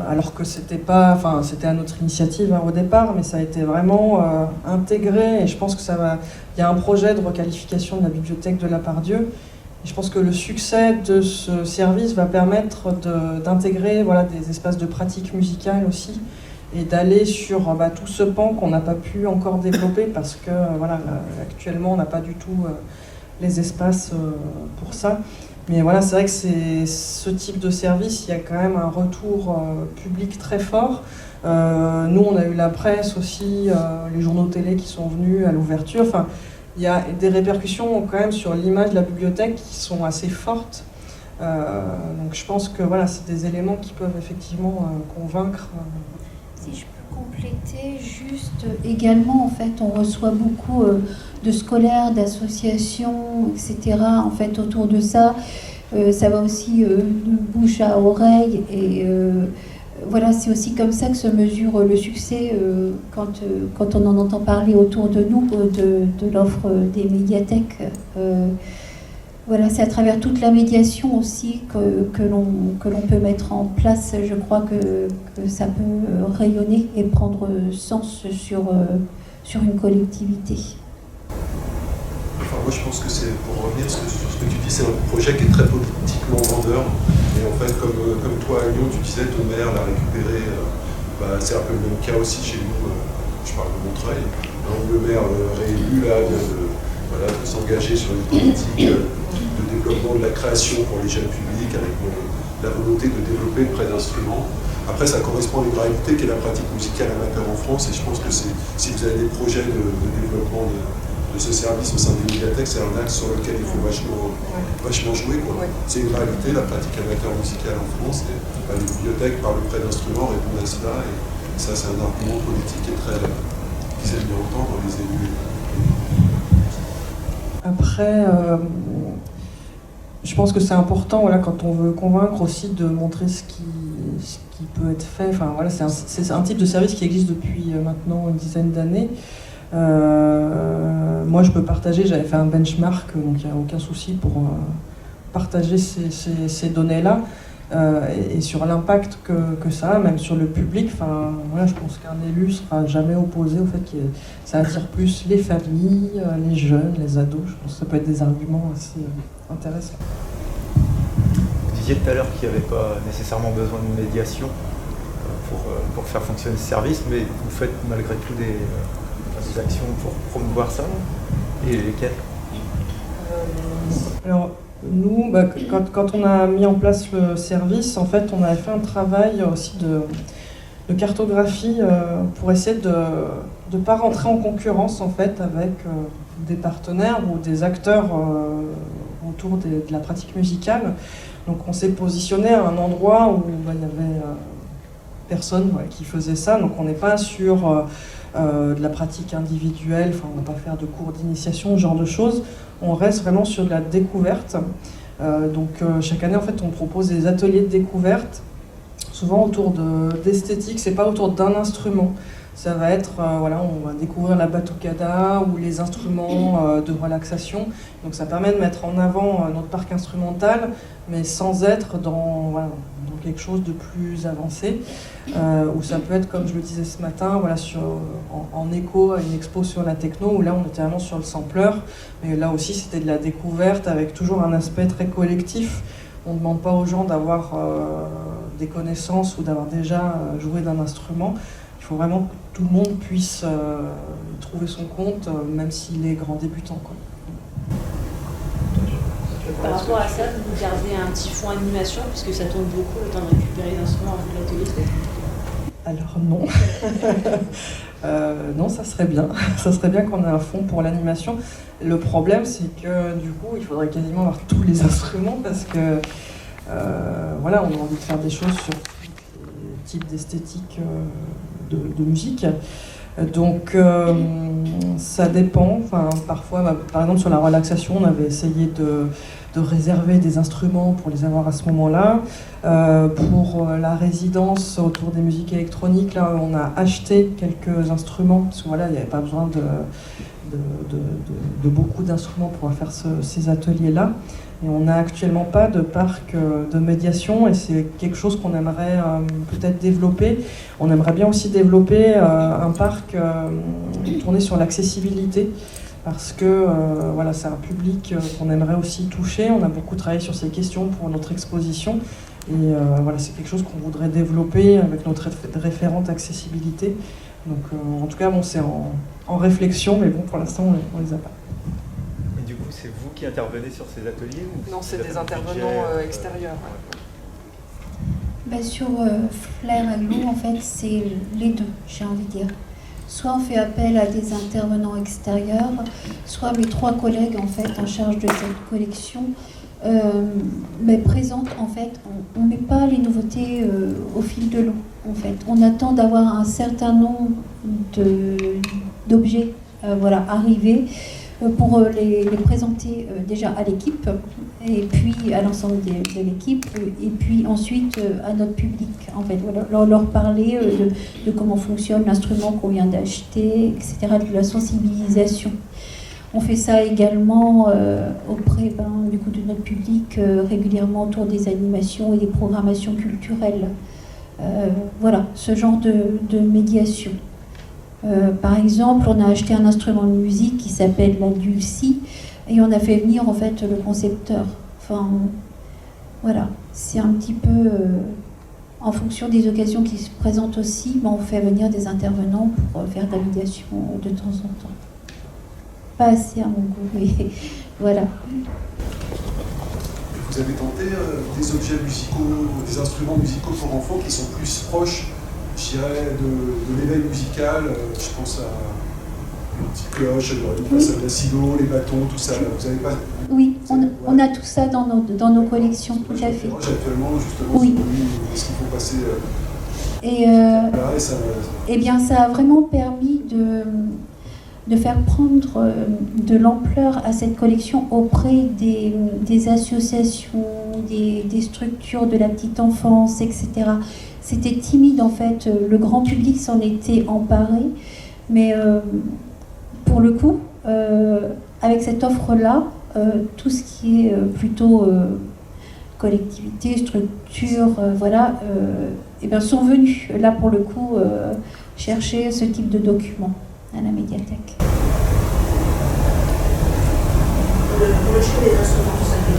Alors que c'était à notre initiative au départ, mais ça a été vraiment intégré. Et je pense que il y a un projet de requalification de la bibliothèque de la Part-Dieu. Et je pense que le succès de ce service va permettre d'intégrer des espaces de pratique musicale aussi. Et d'aller sur tout ce pan qu'on n'a pas pu encore développer parce que actuellement on n'a pas du tout les espaces pour ça. Mais c'est vrai que c'est ce type de service, il y a quand même un retour public très fort. Nous on a eu la presse aussi, les journaux télé qui sont venus à l'ouverture. Enfin, il y a des répercussions quand même sur l'image de la bibliothèque qui sont assez fortes. Donc je pense que c'est des éléments qui peuvent effectivement convaincre. Si je peux compléter, juste également, en fait, on reçoit beaucoup de scolaires, d'associations, etc. En fait, autour de ça, ça va aussi de bouche à oreille. Et c'est aussi comme ça que se mesure le succès quand on en entend parler autour de nous, de l'offre des médiathèques. C'est à travers toute la médiation aussi que l'on peut mettre en place. Je crois que ça peut rayonner et prendre sens sur une collectivité. Moi, je pense que c'est, pour revenir sur ce que tu dis, c'est un projet qui est très politiquement vendeur. Et en fait, comme toi à Lyon, tu disais, ton maire l'a récupéré. C'est un peu le même cas aussi chez nous. Je parle de Montreuil. Le maire réélu là, vient de s'engager sur une politique de développement de la création pour les jeunes publics avec la volonté de développer le prêt d'instruments. Après, ça correspond à une réalité qui est la pratique musicale amateur en France, et je pense que si vous avez des projets de développement de ce service au sein des médiathèques, c'est un axe sur lequel il faut vachement jouer. C'est une réalité, la pratique amateur musicale en France, et les bibliothèques, par le prêt d'instruments, répondent à cela, et ça, c'est un argument politique qui s'est bien entendre les élus. Après, je pense que c'est important, quand on veut convaincre aussi, de montrer ce qui peut être fait. Enfin, voilà, c'est un type de service qui existe depuis maintenant une dizaine d'années. Moi, je peux partager, j'avais fait un benchmark, donc il n'y a aucun souci pour partager ces données-là. Et sur l'impact que ça a, même sur le public, je pense qu'un élu ne sera jamais opposé au fait que ça attire plus les familles, les jeunes, les ados. Je pense que ça peut être des arguments assez intéressants. Vous disiez tout à l'heure qu'il n'y avait pas nécessairement besoin de médiation pour faire fonctionner ce service, mais vous faites malgré tout des actions pour promouvoir ça, et lesquelles? Alors, nous, quand on a mis en place le service, en fait, on avait fait un travail aussi de cartographie pour essayer de ne pas rentrer en concurrence, en fait, avec des partenaires ou des acteurs autour de la pratique musicale. Donc on s'est positionné à un endroit où il y avait personne qui faisait ça, donc on n'est pas sur de la pratique individuelle, on ne va pas faire de cours d'initiation, ce genre de choses. On reste vraiment sur de la découverte. Donc chaque année, en fait, on propose des ateliers de découverte, souvent autour d'esthétique, c'est pas autour d'un instrument. Ça va être, on va découvrir la batucada ou les instruments de relaxation. Donc ça permet de mettre en avant notre parc instrumental, mais sans être dans quelque chose de plus avancé. Ou ça peut être, comme je le disais ce matin, en écho à une expo sur la techno, où là on était vraiment sur le sampler. Mais là aussi c'était de la découverte avec toujours un aspect très collectif. On ne demande pas aux gens d'avoir des connaissances ou d'avoir déjà joué d'un instrument. Il faut vraiment que tout le monde puisse trouver son compte, même s'il est grand débutant. Par rapport à ça, vous gardez un petit fonds animation, puisque ça tourne beaucoup le temps de récupérer l'instrument à bout de l'atelier. Alors non. Non, ça serait bien. Ça serait bien qu'on ait un fonds pour l'animation. Le problème, c'est que du coup, il faudrait quasiment avoir tous les instruments, parce que on a envie de faire des choses sur tous les types d'esthétique de musique. Donc ça dépend. Parfois, par exemple sur la relaxation, on avait essayé de réserver des instruments pour les avoir à ce moment-là. Pour la résidence autour des musiques électroniques, là, on a acheté quelques instruments, parce que il n'y avait pas besoin de beaucoup d'instruments pour faire ces ateliers-là. Et on n'a actuellement pas de parc de médiation, et c'est quelque chose qu'on aimerait peut-être développer. On aimerait bien aussi développer un parc tourné sur l'accessibilité, parce que c'est un public qu'on aimerait aussi toucher. On a beaucoup travaillé sur ces questions pour notre exposition, et c'est quelque chose qu'on voudrait développer avec notre référente accessibilité. Donc en tout cas, c'est en réflexion, mais pour l'instant, on les a pas. C'est vous qui intervenez sur ces ateliers ou non, c'est des intervenants extérieurs. Sur Flair à Glou, en fait, c'est les deux, j'ai envie de dire. Soit on fait appel à des intervenants extérieurs, soit mes 3 collègues en fait en charge de cette collection présentent en fait. On met pas les nouveautés au fil de l'eau. En fait, on attend d'avoir un certain nombre d'objets arrivés. Pour les présenter déjà à l'équipe, et puis à l'ensemble de l'équipe, et puis ensuite à notre public, en fait. Leur parler de comment fonctionne l'instrument qu'on vient d'acheter, etc., de la sensibilisation. On fait ça également auprès de notre public régulièrement autour des animations et des programmations culturelles. Ce genre de médiation. Par exemple, on a acheté un instrument de musique qui s'appelle la Dulcie, et on a fait venir en fait le concepteur. C'est un petit peu en fonction des occasions qui se présentent aussi, on fait venir des intervenants pour faire de la médiation de temps en temps. Pas assez à mon goût, mais voilà. Vous avez tenté des objets musicaux, des instruments musicaux pour enfants qui sont plus proches, je dirais, de l'éveil musical. Je pense à une petite cloche, une place à l'asilo, les bâtons, tout ça. Vous avez pas... Oui, on a tout ça dans nos collections, tout à fait. Actuellement, justement, oui. Est-ce qu'il faut passer... Eh bien, ça a vraiment permis de faire prendre de l'ampleur à cette collection auprès des associations, des structures de la petite enfance, etc. C'était timide en fait, le grand public s'en était emparé, mais pour le coup, avec cette offre-là, tout ce qui est plutôt collectivité, structure, voilà, eh bien, sont venus là pour le coup chercher ce type de documents à la médiathèque. Pour le choix des instruments, vous savez,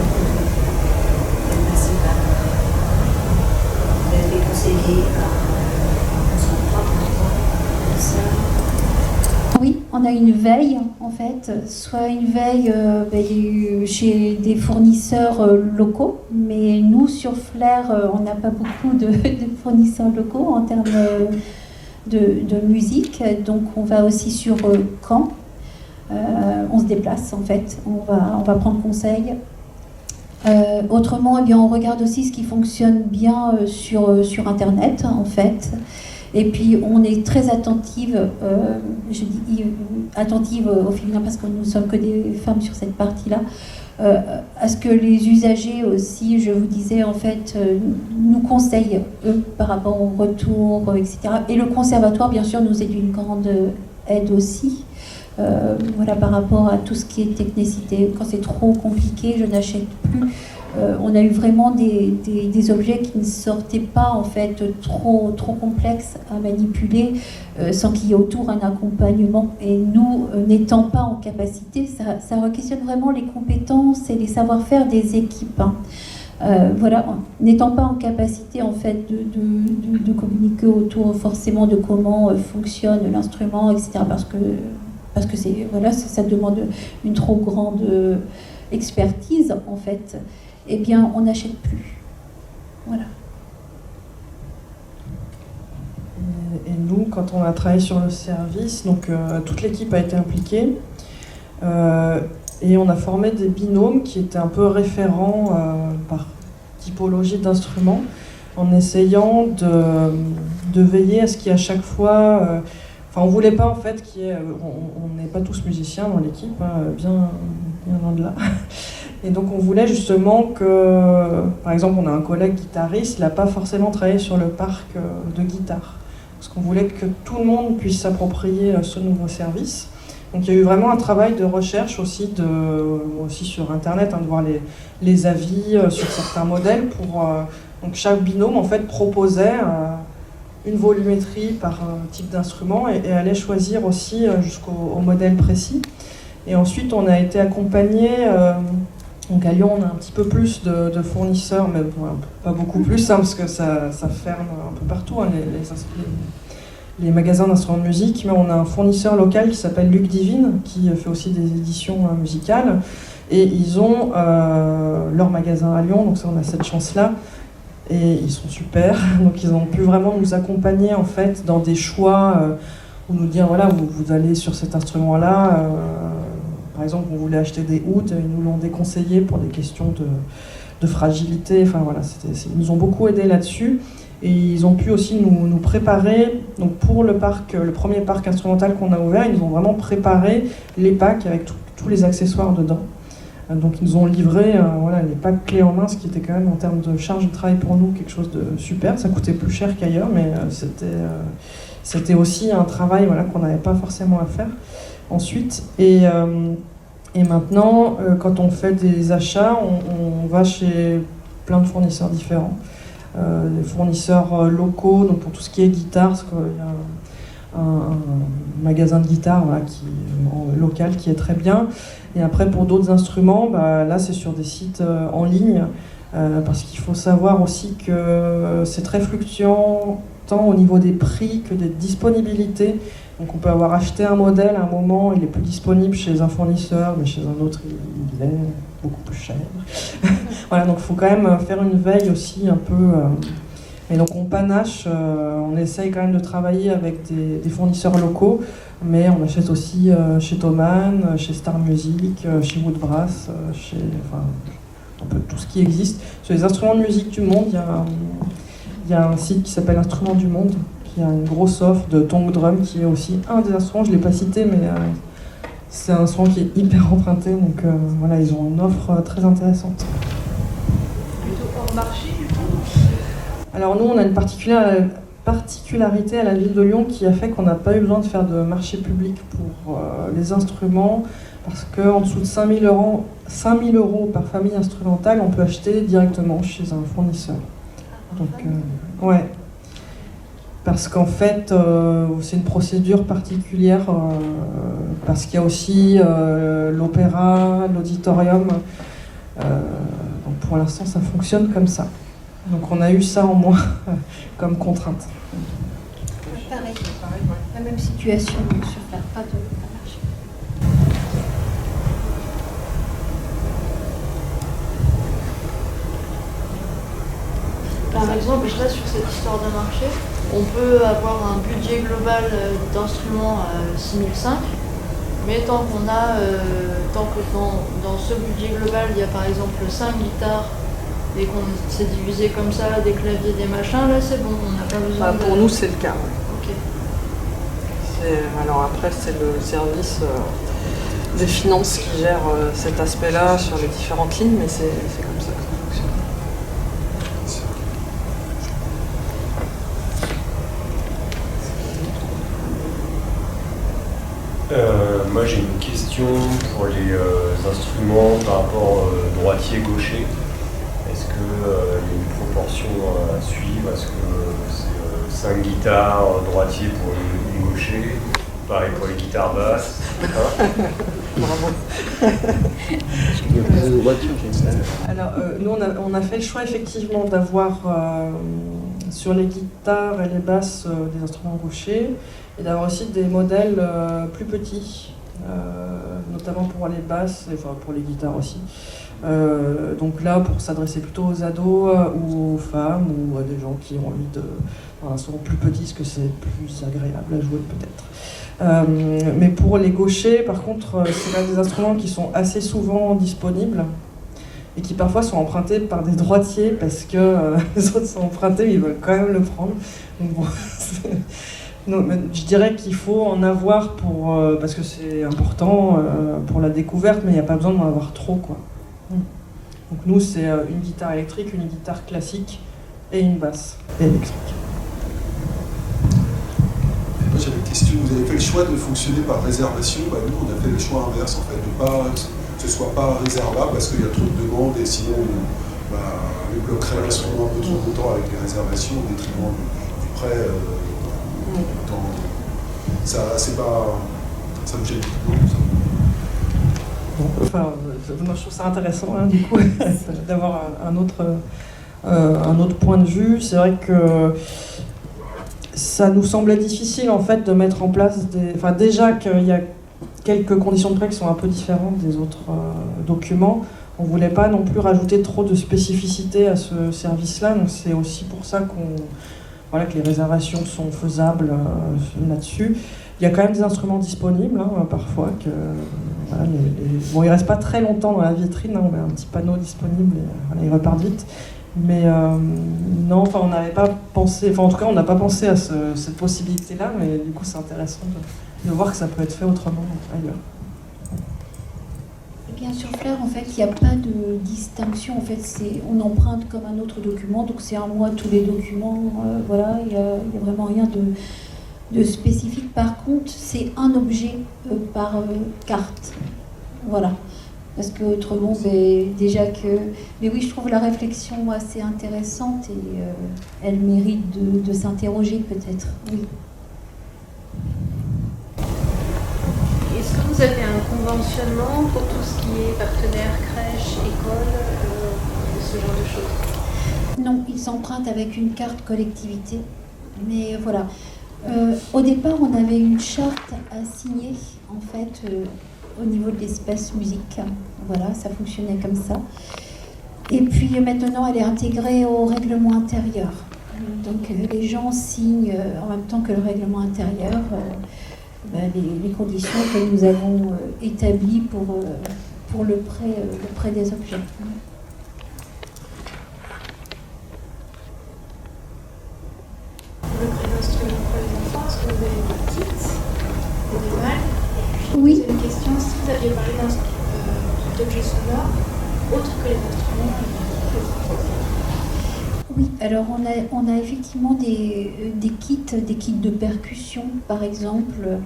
vous avez conseillé à son propre Oui, on a une veille en fait, soit une veille chez des fournisseurs locaux, mais nous sur Flair, on n'a pas beaucoup de fournisseurs locaux en termes de musique, donc on va aussi sur Caen, on se déplace en fait, on va prendre conseil. Autrement, eh bien, on regarde aussi ce qui fonctionne bien sur Internet en fait. Et puis on est très attentive, je dis attentive au féminin parce que nous ne sommes que des femmes sur cette partie-là, à ce que les usagers aussi, je vous disais en fait, nous conseillent eux par rapport au retour, etc. Et le conservatoire bien sûr nous est d'une grande aide aussi. Voilà, par rapport à tout ce qui est technicité. Quand c'est trop compliqué, je n'achète plus. On a eu vraiment des objets qui ne sortaient pas en fait trop complexes à manipuler sans qu'il y ait autour un accompagnement. Et nous, n'étant pas en capacité, ça requestionne vraiment les compétences et les savoir-faire des équipes. Hein. Voilà, n'étant pas en capacité en fait de communiquer autour forcément de comment fonctionne l'instrument, etc. Parce que c'est, voilà, ça demande une trop grande expertise en fait. Eh bien, on n'achète plus. Voilà. Et nous, quand on a travaillé sur le service, donc toute l'équipe a été impliquée et on a formé des binômes qui étaient un peu référents par typologie d'instruments, en essayant de veiller à ce qu'il y ait à chaque fois... Enfin, on voulait pas en fait qu'il y ait... On n'est pas tous musiciens dans l'équipe, hein, bien loin de là. Et donc on voulait justement que, par exemple, on a un collègue guitariste, il n'a pas forcément travaillé sur le parc de guitare. Parce qu'on voulait que tout le monde puisse s'approprier ce nouveau service. Donc il y a eu vraiment un travail de recherche aussi sur Internet, hein, de voir les avis sur certains modèles. Donc chaque binôme en fait proposait une volumétrie par type d'instrument et allait choisir aussi jusqu'au modèle précis. Et ensuite on a été accompagné... Donc à Lyon, on a un petit peu plus de fournisseurs, mais pas beaucoup plus, hein, parce que ça ferme un peu partout, hein, les magasins d'instruments de musique. Mais on a un fournisseur local qui s'appelle Luc Divine, qui fait aussi des éditions musicales. Et ils ont leur magasin à Lyon, donc ça, on a cette chance-là. Et ils sont super, donc ils ont pu vraiment nous accompagner en fait, dans des choix, ou nous dire, voilà, vous allez sur cet instrument-là. Par exemple, on voulait acheter des ouds, ils nous l'ont déconseillé pour des questions de fragilité. Enfin voilà, ils nous ont beaucoup aidé là-dessus. Et ils ont pu aussi nous préparer. Donc pour le premier parc instrumental qu'on a ouvert, ils nous ont vraiment préparé les packs avec tous les accessoires dedans. Donc ils nous ont livré les packs clés en main, ce qui était quand même en termes de charge de travail pour nous quelque chose de super. Ça coûtait plus cher qu'ailleurs, mais c'était aussi un travail qu'on n'avait pas forcément à faire ensuite. Et maintenant, quand on fait des achats, on va chez plein de fournisseurs différents. Des fournisseurs locaux, donc pour tout ce qui est guitare, parce qu'il y a un magasin de guitare local qui est très bien. Et après, pour d'autres instruments, là, c'est sur des sites en ligne, parce qu'il faut savoir aussi que c'est très fluctuant, tant au niveau des prix que des disponibilités. Donc on peut avoir acheté un modèle à un moment, il est plus disponible chez un fournisseur, mais chez un autre, il est beaucoup plus cher. Voilà, donc il faut quand même faire une veille aussi un peu... Et donc on panache, on essaye quand même de travailler avec des fournisseurs locaux, mais on achète aussi chez Thomann, chez Star Music, chez Woodbrass, un peu tout ce qui existe. Sur les instruments de musique du monde, il y a un site qui s'appelle Instruments du Monde, qui a une grosse offre de Tongue Drum, qui est aussi un des instruments, je ne l'ai pas cité, mais c'est un instrument qui est hyper emprunté, donc voilà, ils ont une offre très intéressante. Plutôt hors marché du coup? Alors nous, on a une particularité à la ville de Lyon qui a fait qu'on n'a pas eu besoin de faire de marché public pour les instruments, parce qu'en dessous de 5 000 euros par famille instrumentale, on peut acheter directement chez un fournisseur. Donc, ouais. Parce qu'en fait, c'est une procédure particulière, parce qu'il y a aussi l'opéra, l'auditorium. Donc pour l'instant, ça fonctionne comme ça. Donc on a eu ça en moins comme contrainte. Pareil, la même situation, sur faire pas de marché. Par exemple, je reste sur cette histoire de marché. On peut avoir un budget global d'instruments à 6005, mais tant que dans ce budget global, il y a par exemple 5 guitares et qu'on s'est divisé comme ça, des claviers, des machins, là c'est bon, on n'a pas besoin Pour nous, c'est le cas. Ok. Alors après, c'est le service des finances qui gère cet aspect-là sur les différentes lignes, mais c'est comme ça que ça fonctionne. Moi j'ai une question pour les instruments par rapport droitier-gaucher. Est-ce qu'il y a une proportion à suivre? Est-ce que c'est 5 guitares droitier pour une gaucher? Pareil pour les guitares basses. Bravo. Alors, nous, on a fait le choix effectivement d'avoir sur les guitares et les basses des instruments gauchers, et d'avoir aussi des modèles plus petits, notamment pour les basses, et enfin pour les guitares aussi. Donc là, pour s'adresser plutôt aux ados ou aux femmes ou à des gens qui ont envie d'un instrument plus petit, parce que c'est plus agréable à jouer peut-être. Mais pour les gauchers, par contre, c'est quand même des instruments qui sont assez souvent disponibles et qui parfois sont empruntés par des droitiers parce que les autres sont empruntés mais ils veulent quand même le prendre. Donc bon, non, mais je dirais qu'il faut en avoir parce que c'est important pour la découverte, mais il n'y a pas besoin d'en avoir trop, quoi. Donc nous, c'est une guitare électrique, une guitare classique et une basse électrique. Moi j'avais une question, vous avez fait le choix de fonctionner par réservation. Nous on a fait le choix inverse en fait, que ce soit pas réservable parce qu'il y a trop de demandes et sinon on bloquerait l'instrument un peu trop longtemps avec les réservations au détriment du prêt. Ça me gêne pas. Enfin, moi, je trouve ça intéressant du coup d'avoir un autre point de vue. C'est vrai que ça nous semblait difficile en fait de mettre en place déjà qu'il y a quelques conditions de prêt qui sont un peu différentes des autres documents. On voulait pas non plus rajouter trop de spécificité à ce service-là, donc c'est aussi pour ça que les réservations sont faisables là-dessus. Il y a quand même des instruments disponibles, parfois. Bon, ils ne restent pas très longtemps dans la vitrine, on met un petit panneau disponible et ils repartent vite. Mais non, on n'avait pas pensé, en tout cas, on n'a pas pensé à cette possibilité-là, mais du coup, c'est intéressant de voir que ça peut être fait autrement ailleurs. Eh bien, sur Flair, en fait, il n'y a pas de distinction. En fait, on emprunte comme un autre document, donc c'est un mois tous les documents. Voilà, il n'y a vraiment rien de spécifique. Par contre, c'est un objet par carte. Voilà. Parce que autrement, déjà que... Mais oui, je trouve la réflexion assez intéressante et elle mérite de s'interroger peut-être. Oui. vous avez un conventionnement pour tout ce qui est partenaire crèche, école, ce genre de choses? Non, ils s'empruntent avec une carte collectivité. Mais voilà. Au départ, on avait une charte à signer, en fait, au niveau de l'espace musique. Voilà, ça fonctionnait comme ça. Et puis maintenant, elle est intégrée au règlement intérieur. Donc les gens signent en même temps que le règlement intérieur les conditions que nous avons établies pour le prêt des objets. Le prêt d'instruments pour les enfants, est-ce que vous avez des kits, des balles? Oui. J'ai une question, si vous aviez parlé d'objets sonores, autres que les instruments, oui, alors on a effectivement des kits de percussion, par exemple,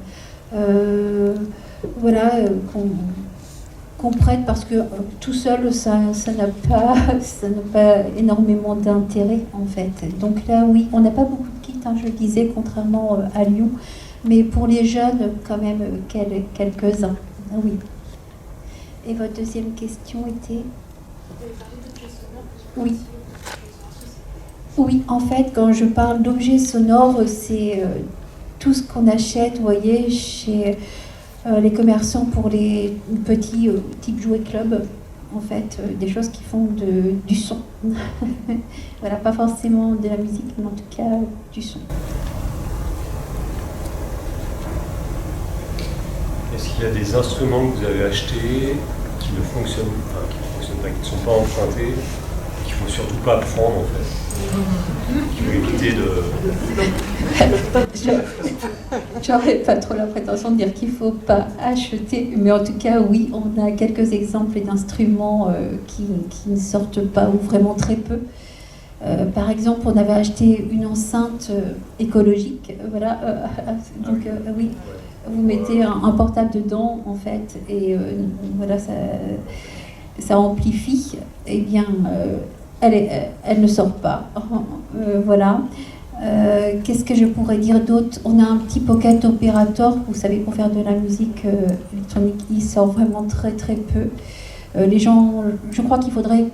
qu'on prête parce que tout seul, ça n'a pas énormément d'intérêt, en fait. Donc là, oui, on n'a pas beaucoup de kits, je le disais, contrairement à Lyon, mais pour les jeunes, quand même, quelques-uns, oui. Et votre deuxième question était? Oui. Oui, en fait, quand je parle d'objets sonores, c'est tout ce qu'on achète, vous voyez, chez les commerçants pour les petits type jouets club, en fait, des choses qui font du son. Voilà, pas forcément de la musique, mais en tout cas du son. Est-ce qu'il y a des instruments que vous avez achetés qui ne fonctionnent pas, qui ne sont pas empruntés, qu'il ne faut surtout pas prendre, en fait? Qui veut éviter de... J'aurais pas trop la prétention de dire qu'il ne faut pas acheter, mais en tout cas, oui, on a quelques exemples d'instruments qui ne sortent pas, ou vraiment très peu. Par exemple, on avait acheté une enceinte écologique, voilà, donc oui, vous mettez un portable dedans, en fait, et voilà, ça amplifie, eh bien... Elle ne sort pas. Voilà. Qu'est-ce que je pourrais dire d'autre? On a un petit pocket operator, vous savez, pour faire de la musique électronique, il sort vraiment très très peu. Les gens, je crois qu'il faudrait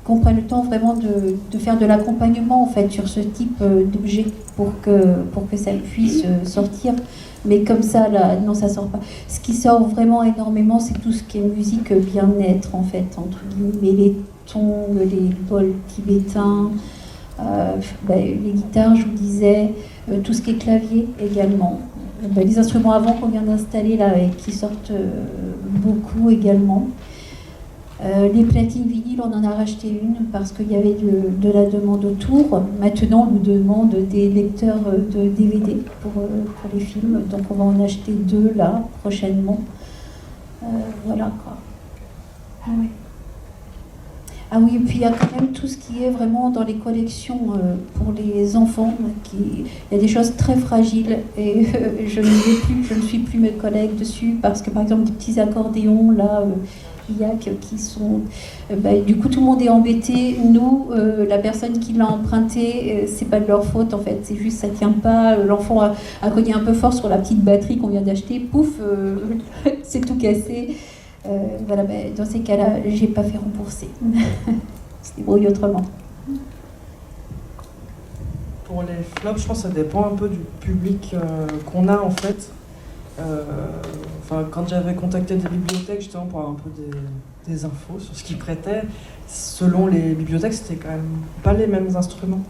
qu'on prenne le temps vraiment de faire de l'accompagnement, en fait, sur ce type d'objet pour que ça puisse sortir. Mais comme ça, là, non, ça sort pas. Ce qui sort vraiment énormément, c'est tout ce qui est musique bien-être, en fait, entre guillemets, les tongs, les bols tibétains, les guitares, je vous disais, tout ce qui est clavier également. Les instruments avant qu'on vient d'installer, là, et qui sortent beaucoup également. Les platines vinyles, on en a racheté une parce qu'il y avait de la demande autour. Maintenant, on nous demande des lecteurs de DVD pour les films. Donc, on va en acheter 2 là, prochainement. Voilà quoi. Ah oui. Ah oui, et puis il y a quand même tout ce qui est vraiment dans les collections pour les enfants. Il y a des choses très fragiles et je ne suis plus mes collègues dessus parce que, par exemple, des petits accordéons là. Qui sont... du coup, tout le monde est embêté. Nous, la personne qui l'a emprunté, c'est pas de leur faute en fait. C'est juste ça tient pas. L'enfant a cogné un peu fort sur la petite batterie qu'on vient d'acheter. Pouf, c'est tout cassé. Voilà, dans ces cas-là, j'ai pas fait rembourser. C'est débrouillé autrement. Pour les flops, je pense que ça dépend un peu du public qu'on a en fait. Quand j'avais contacté des bibliothèques justement pour avoir un peu des infos sur ce qu'ils prêtaient, selon les bibliothèques, c'était quand même pas les mêmes instruments.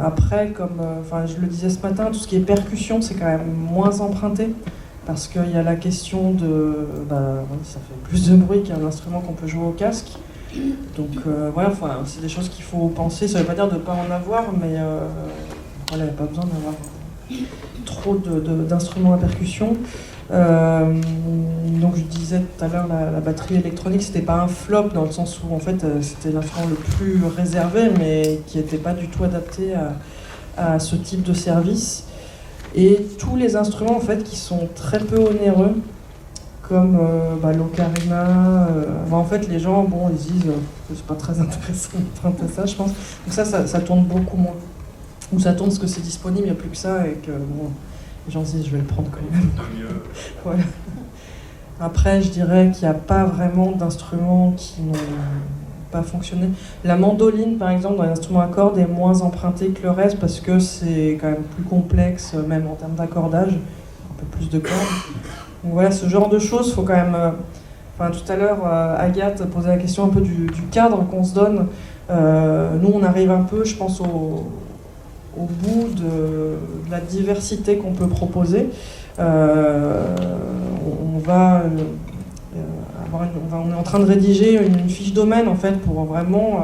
Après, comme je le disais ce matin, tout ce qui est percussion, c'est quand même moins emprunté parce qu'il y a la question de... ça fait plus de bruit qu'un instrument qu'on peut jouer au casque. Donc c'est des choses qu'il faut penser. Ça ne veut pas dire de ne pas en avoir, mais il n'y a pas besoin d'avoir trop d'instruments à percussion. Donc je disais tout à l'heure, la batterie électronique, c'était pas un flop dans le sens où en fait c'était l'instrument le plus réservé, mais qui n'était pas du tout adapté à ce type de service. Et tous les instruments en fait qui sont très peu onéreux, comme l'ocarina, en fait les gens ils disent que c'est pas très intéressant d'emprunter ça, je pense. Donc ça tourne beaucoup moins. Ou ça tourne parce que c'est disponible, il n'y a plus que ça et que les gens se disent je vais le prendre quand même. Voilà. Après, je dirais qu'il n'y a pas vraiment d'instruments qui n'ont pas fonctionné. La mandoline, par exemple, dans les instruments à cordes, est moins empruntée que le reste parce que c'est quand même plus complexe, même en termes d'accordage, un peu plus de cordes. Donc voilà, ce genre de choses, il faut quand même... tout à l'heure, Agathe posait la question un peu du cadre qu'on se donne. Nous, on arrive un peu, je pense, au bout de la diversité qu'on peut proposer. On est en train de rédiger une fiche domaine en fait pour vraiment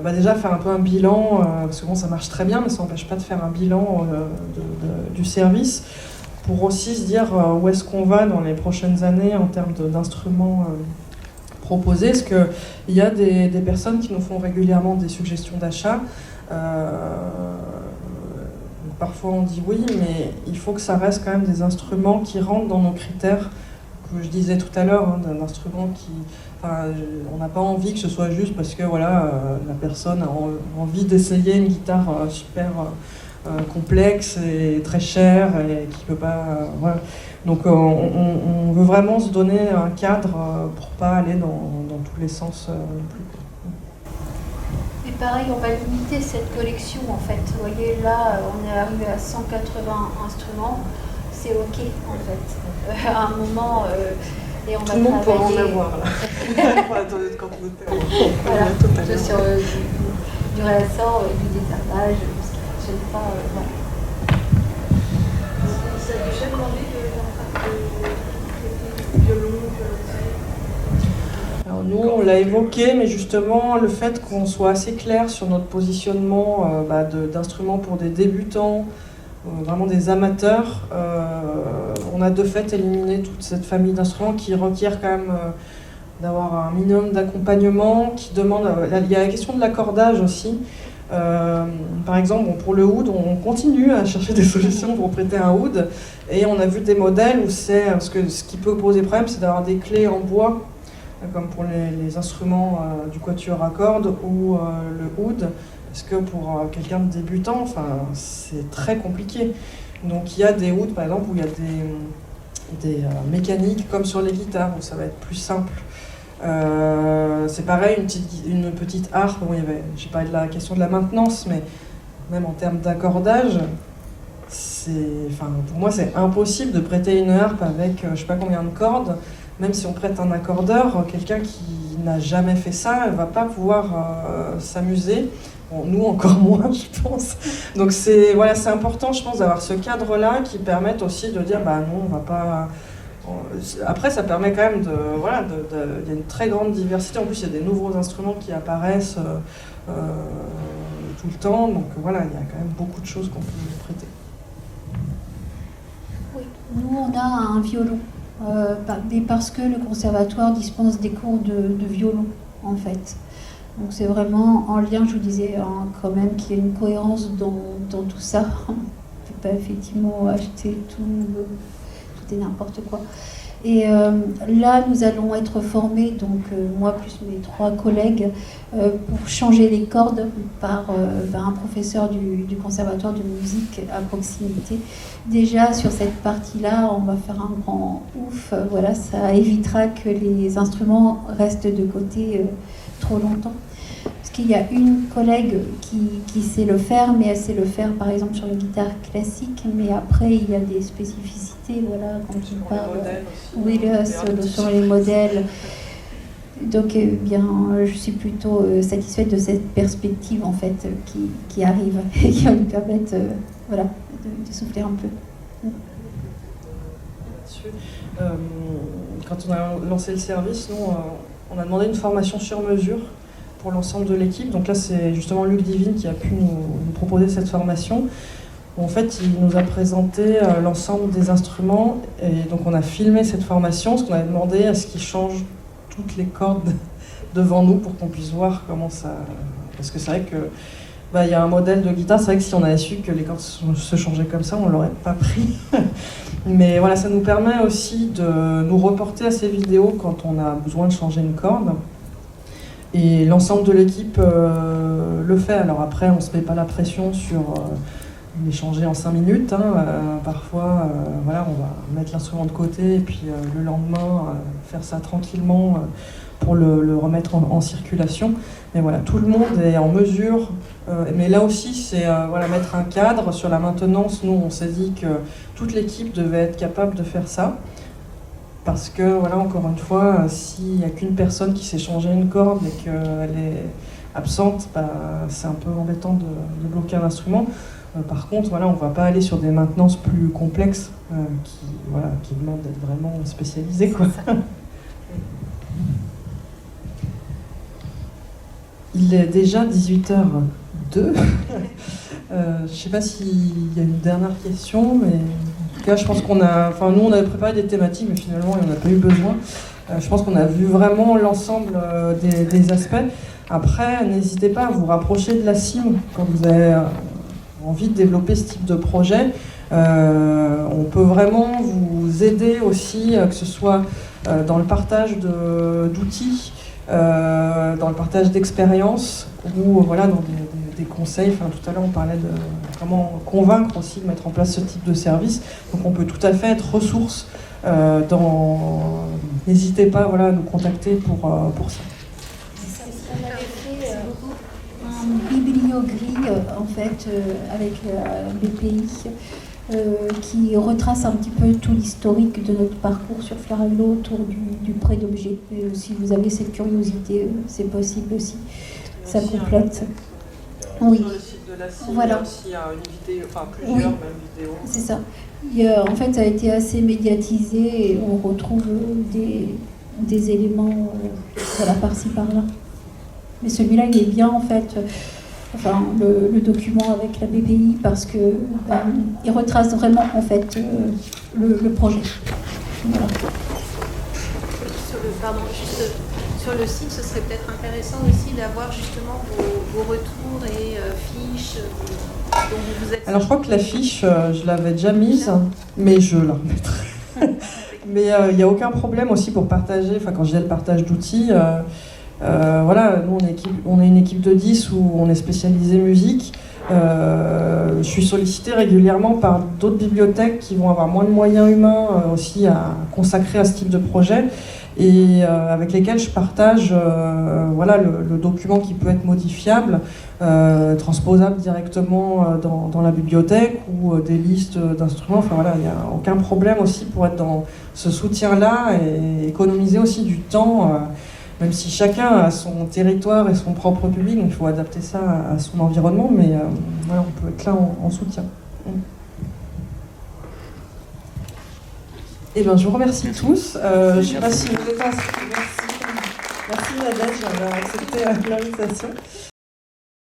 déjà faire un peu un bilan parce que bon, ça marche très bien, mais ça n'empêche pas de faire un bilan du service pour aussi se dire où est-ce qu'on va dans les prochaines années en termes d'instruments proposés. Parce qu'il y a des personnes qui nous font régulièrement des suggestions d'achat. Parfois on dit oui, mais il faut que ça reste quand même des instruments qui rentrent dans nos critères, que je disais tout à l'heure, d'un instrument qui... on n'a pas envie que ce soit juste parce que voilà, la personne a envie d'essayer une guitare super complexe et très chère et qui peut pas... voilà. Donc on veut vraiment se donner un cadre pour pas aller dans tous les sens non plus. Et pareil, on va limiter cette collection en fait. Vous voyez, là, on est arrivé à 180 instruments. C'est OK en fait. À un moment, et on tout va le monde pourra en travailler... avoir là. Voilà, sur du réassort, du désherbage, ce qui ne fonctionne pas. Voilà. Vous avez déjà demandé de violon, Alors nous, on l'a évoqué, mais justement, le fait qu'on soit assez clair sur notre positionnement d'instruments pour des débutants, vraiment des amateurs, on a de fait éliminé toute cette famille d'instruments qui requiert quand même d'avoir un minimum d'accompagnement, qui demande... Il y a la question de l'accordage aussi. Par exemple, pour le oud, on continue à chercher des solutions pour prêter un oud, et on a vu des modèles où ce qui peut poser problème, c'est d'avoir des clés en bois, comme pour les instruments du quatuor à cordes ou le oud, parce que pour quelqu'un de débutant, c'est très compliqué. Donc il y a des ouds, par exemple, où il y a des mécaniques comme sur les guitares, où ça va être plus simple. C'est pareil, une petite harpe, j'ai parlé de la question de la maintenance, mais même en termes d'accordage, pour moi c'est impossible de prêter une harpe avec je sais pas combien de cordes. Même si on prête un accordeur, quelqu'un qui n'a jamais fait ça, elle ne va pas pouvoir s'amuser. Bon, nous encore moins, je pense. Donc c'est important, je pense, d'avoir ce cadre-là qui permette aussi de dire non, on va pas... Après, ça permet quand même il y a une très grande diversité. En plus, il y a des nouveaux instruments qui apparaissent tout le temps. Donc voilà, il y a quand même beaucoup de choses qu'on peut prêter. Oui, nous on a un violon. Mais parce que le conservatoire dispense des cours de violon en fait. Donc c'est vraiment en lien, je vous disais quand même qu'il y a une cohérence dans tout ça. On ne peut pas effectivement acheter tout et n'importe quoi. Et là nous allons être formés, donc moi plus mes 3 collègues, pour changer les cordes par un professeur du conservatoire de musique à proximité. Déjà sur cette partie-là, on va faire un grand ouf. Voilà, ça évitera que les instruments restent de côté trop longtemps. Parce qu'il y a une collègue qui sait le faire, mais elle sait le faire par exemple sur les guitares classiques, mais après il y a des spécificités, voilà, quand il parle sur les modèles. Donc je suis plutôt satisfaite de cette perspective en fait qui arrive et qui va nous permettre de souffler un peu. Quand on a lancé le service, nous, on a demandé une formation sur mesure pour l'ensemble de l'équipe. Donc là, c'est justement Luc Divine qui a pu nous proposer cette formation. En fait, il nous a présenté l'ensemble des instruments et donc on a filmé cette formation, parce qu'on avait demandé à ce qu'il change toutes les cordes devant nous pour qu'on puisse voir comment ça... Parce que c'est vrai que il y a un modèle de guitare, c'est vrai que si on avait su que les cordes se changeaient comme ça, on ne l'aurait pas pris. Mais voilà, ça nous permet aussi de nous reporter à ces vidéos quand on a besoin de changer une corde. Et l'ensemble de l'équipe le fait. Alors après, on ne se met pas la pression sur changer en 5 minutes. Parfois, voilà, on va mettre l'instrument de côté et puis le lendemain, faire ça tranquillement pour le remettre en circulation. Mais voilà, tout le monde est en mesure. Mais là aussi, c'est voilà, mettre un cadre sur la maintenance. Nous, on s'est dit que toute l'équipe devait être capable de faire ça. Parce que, voilà, encore une fois, s'il n'y a qu'une personne qui sait changer une corde et qu'elle est absente, c'est un peu embêtant de bloquer un instrument. Par contre, voilà, on ne va pas aller sur des maintenances plus complexes qui demandent d'être vraiment spécialisées, quoi. Il est déjà 18h02. Je ne sais pas s'il y a une dernière question, mais en tout cas, je pense qu'on a... Enfin, nous, on avait préparé des thématiques, mais finalement, il n'y en a pas eu besoin. Je pense qu'on a vu vraiment l'ensemble des aspects. Après, n'hésitez pas à vous rapprocher de la CIM quand vous avez envie de développer ce type de projet. On peut vraiment vous aider aussi, que ce soit dans le partage d'outils, dans le partage d'expériences, ou voilà, dans des conseils. Enfin, tout à l'heure, on parlait de comment convaincre aussi de mettre en place ce type de service. Donc on peut tout à fait être ressource. N'hésitez pas, voilà, à nous contacter pour ça. On avait fait un bibliogris en fait avec BPI qui retrace un petit peu tout l'historique de notre parcours sur Fleur à vélo autour du prêt d'objets. Si vous avez cette curiosité, c'est possible aussi. Ça complète. Oui. Sur le site de la CIM, voilà. il y a aussi une vidéo, enfin plusieurs même vidéos. C'est ça. En fait, ça a été assez médiatisé et on retrouve des éléments voilà, par-ci par-là. Mais celui-là, il est bien en fait, le document avec la BPI parce que il retrace vraiment en fait le projet. Voilà. Sur le site, ce serait peut-être intéressant aussi d'avoir justement vos retours et fiches dont vous êtes... Alors je crois que la fiche, je l'avais déjà mise, mais je la remettrai. Mais il n'y a aucun problème aussi pour partager, quand je dis le partage d'outils, voilà, nous on est une équipe de 10 où on est spécialisé musique. Je suis sollicitée régulièrement par d'autres bibliothèques qui vont avoir moins de moyens humains aussi à consacrer à ce type de projet et avec lesquels je partage voilà, le document qui peut être modifiable, transposable directement dans la bibliothèque ou des listes d'instruments. Enfin voilà, il n'y a aucun problème aussi pour être dans ce soutien-là et économiser aussi du temps. Même si chacun a son territoire et son propre public, donc il faut adapter ça à son environnement, mais voilà, on peut être là en soutien. Eh bien, je vous remercie tous. Je ne sais pas si vous voulez pas... Merci Nadège d'avoir accepté l'invitation.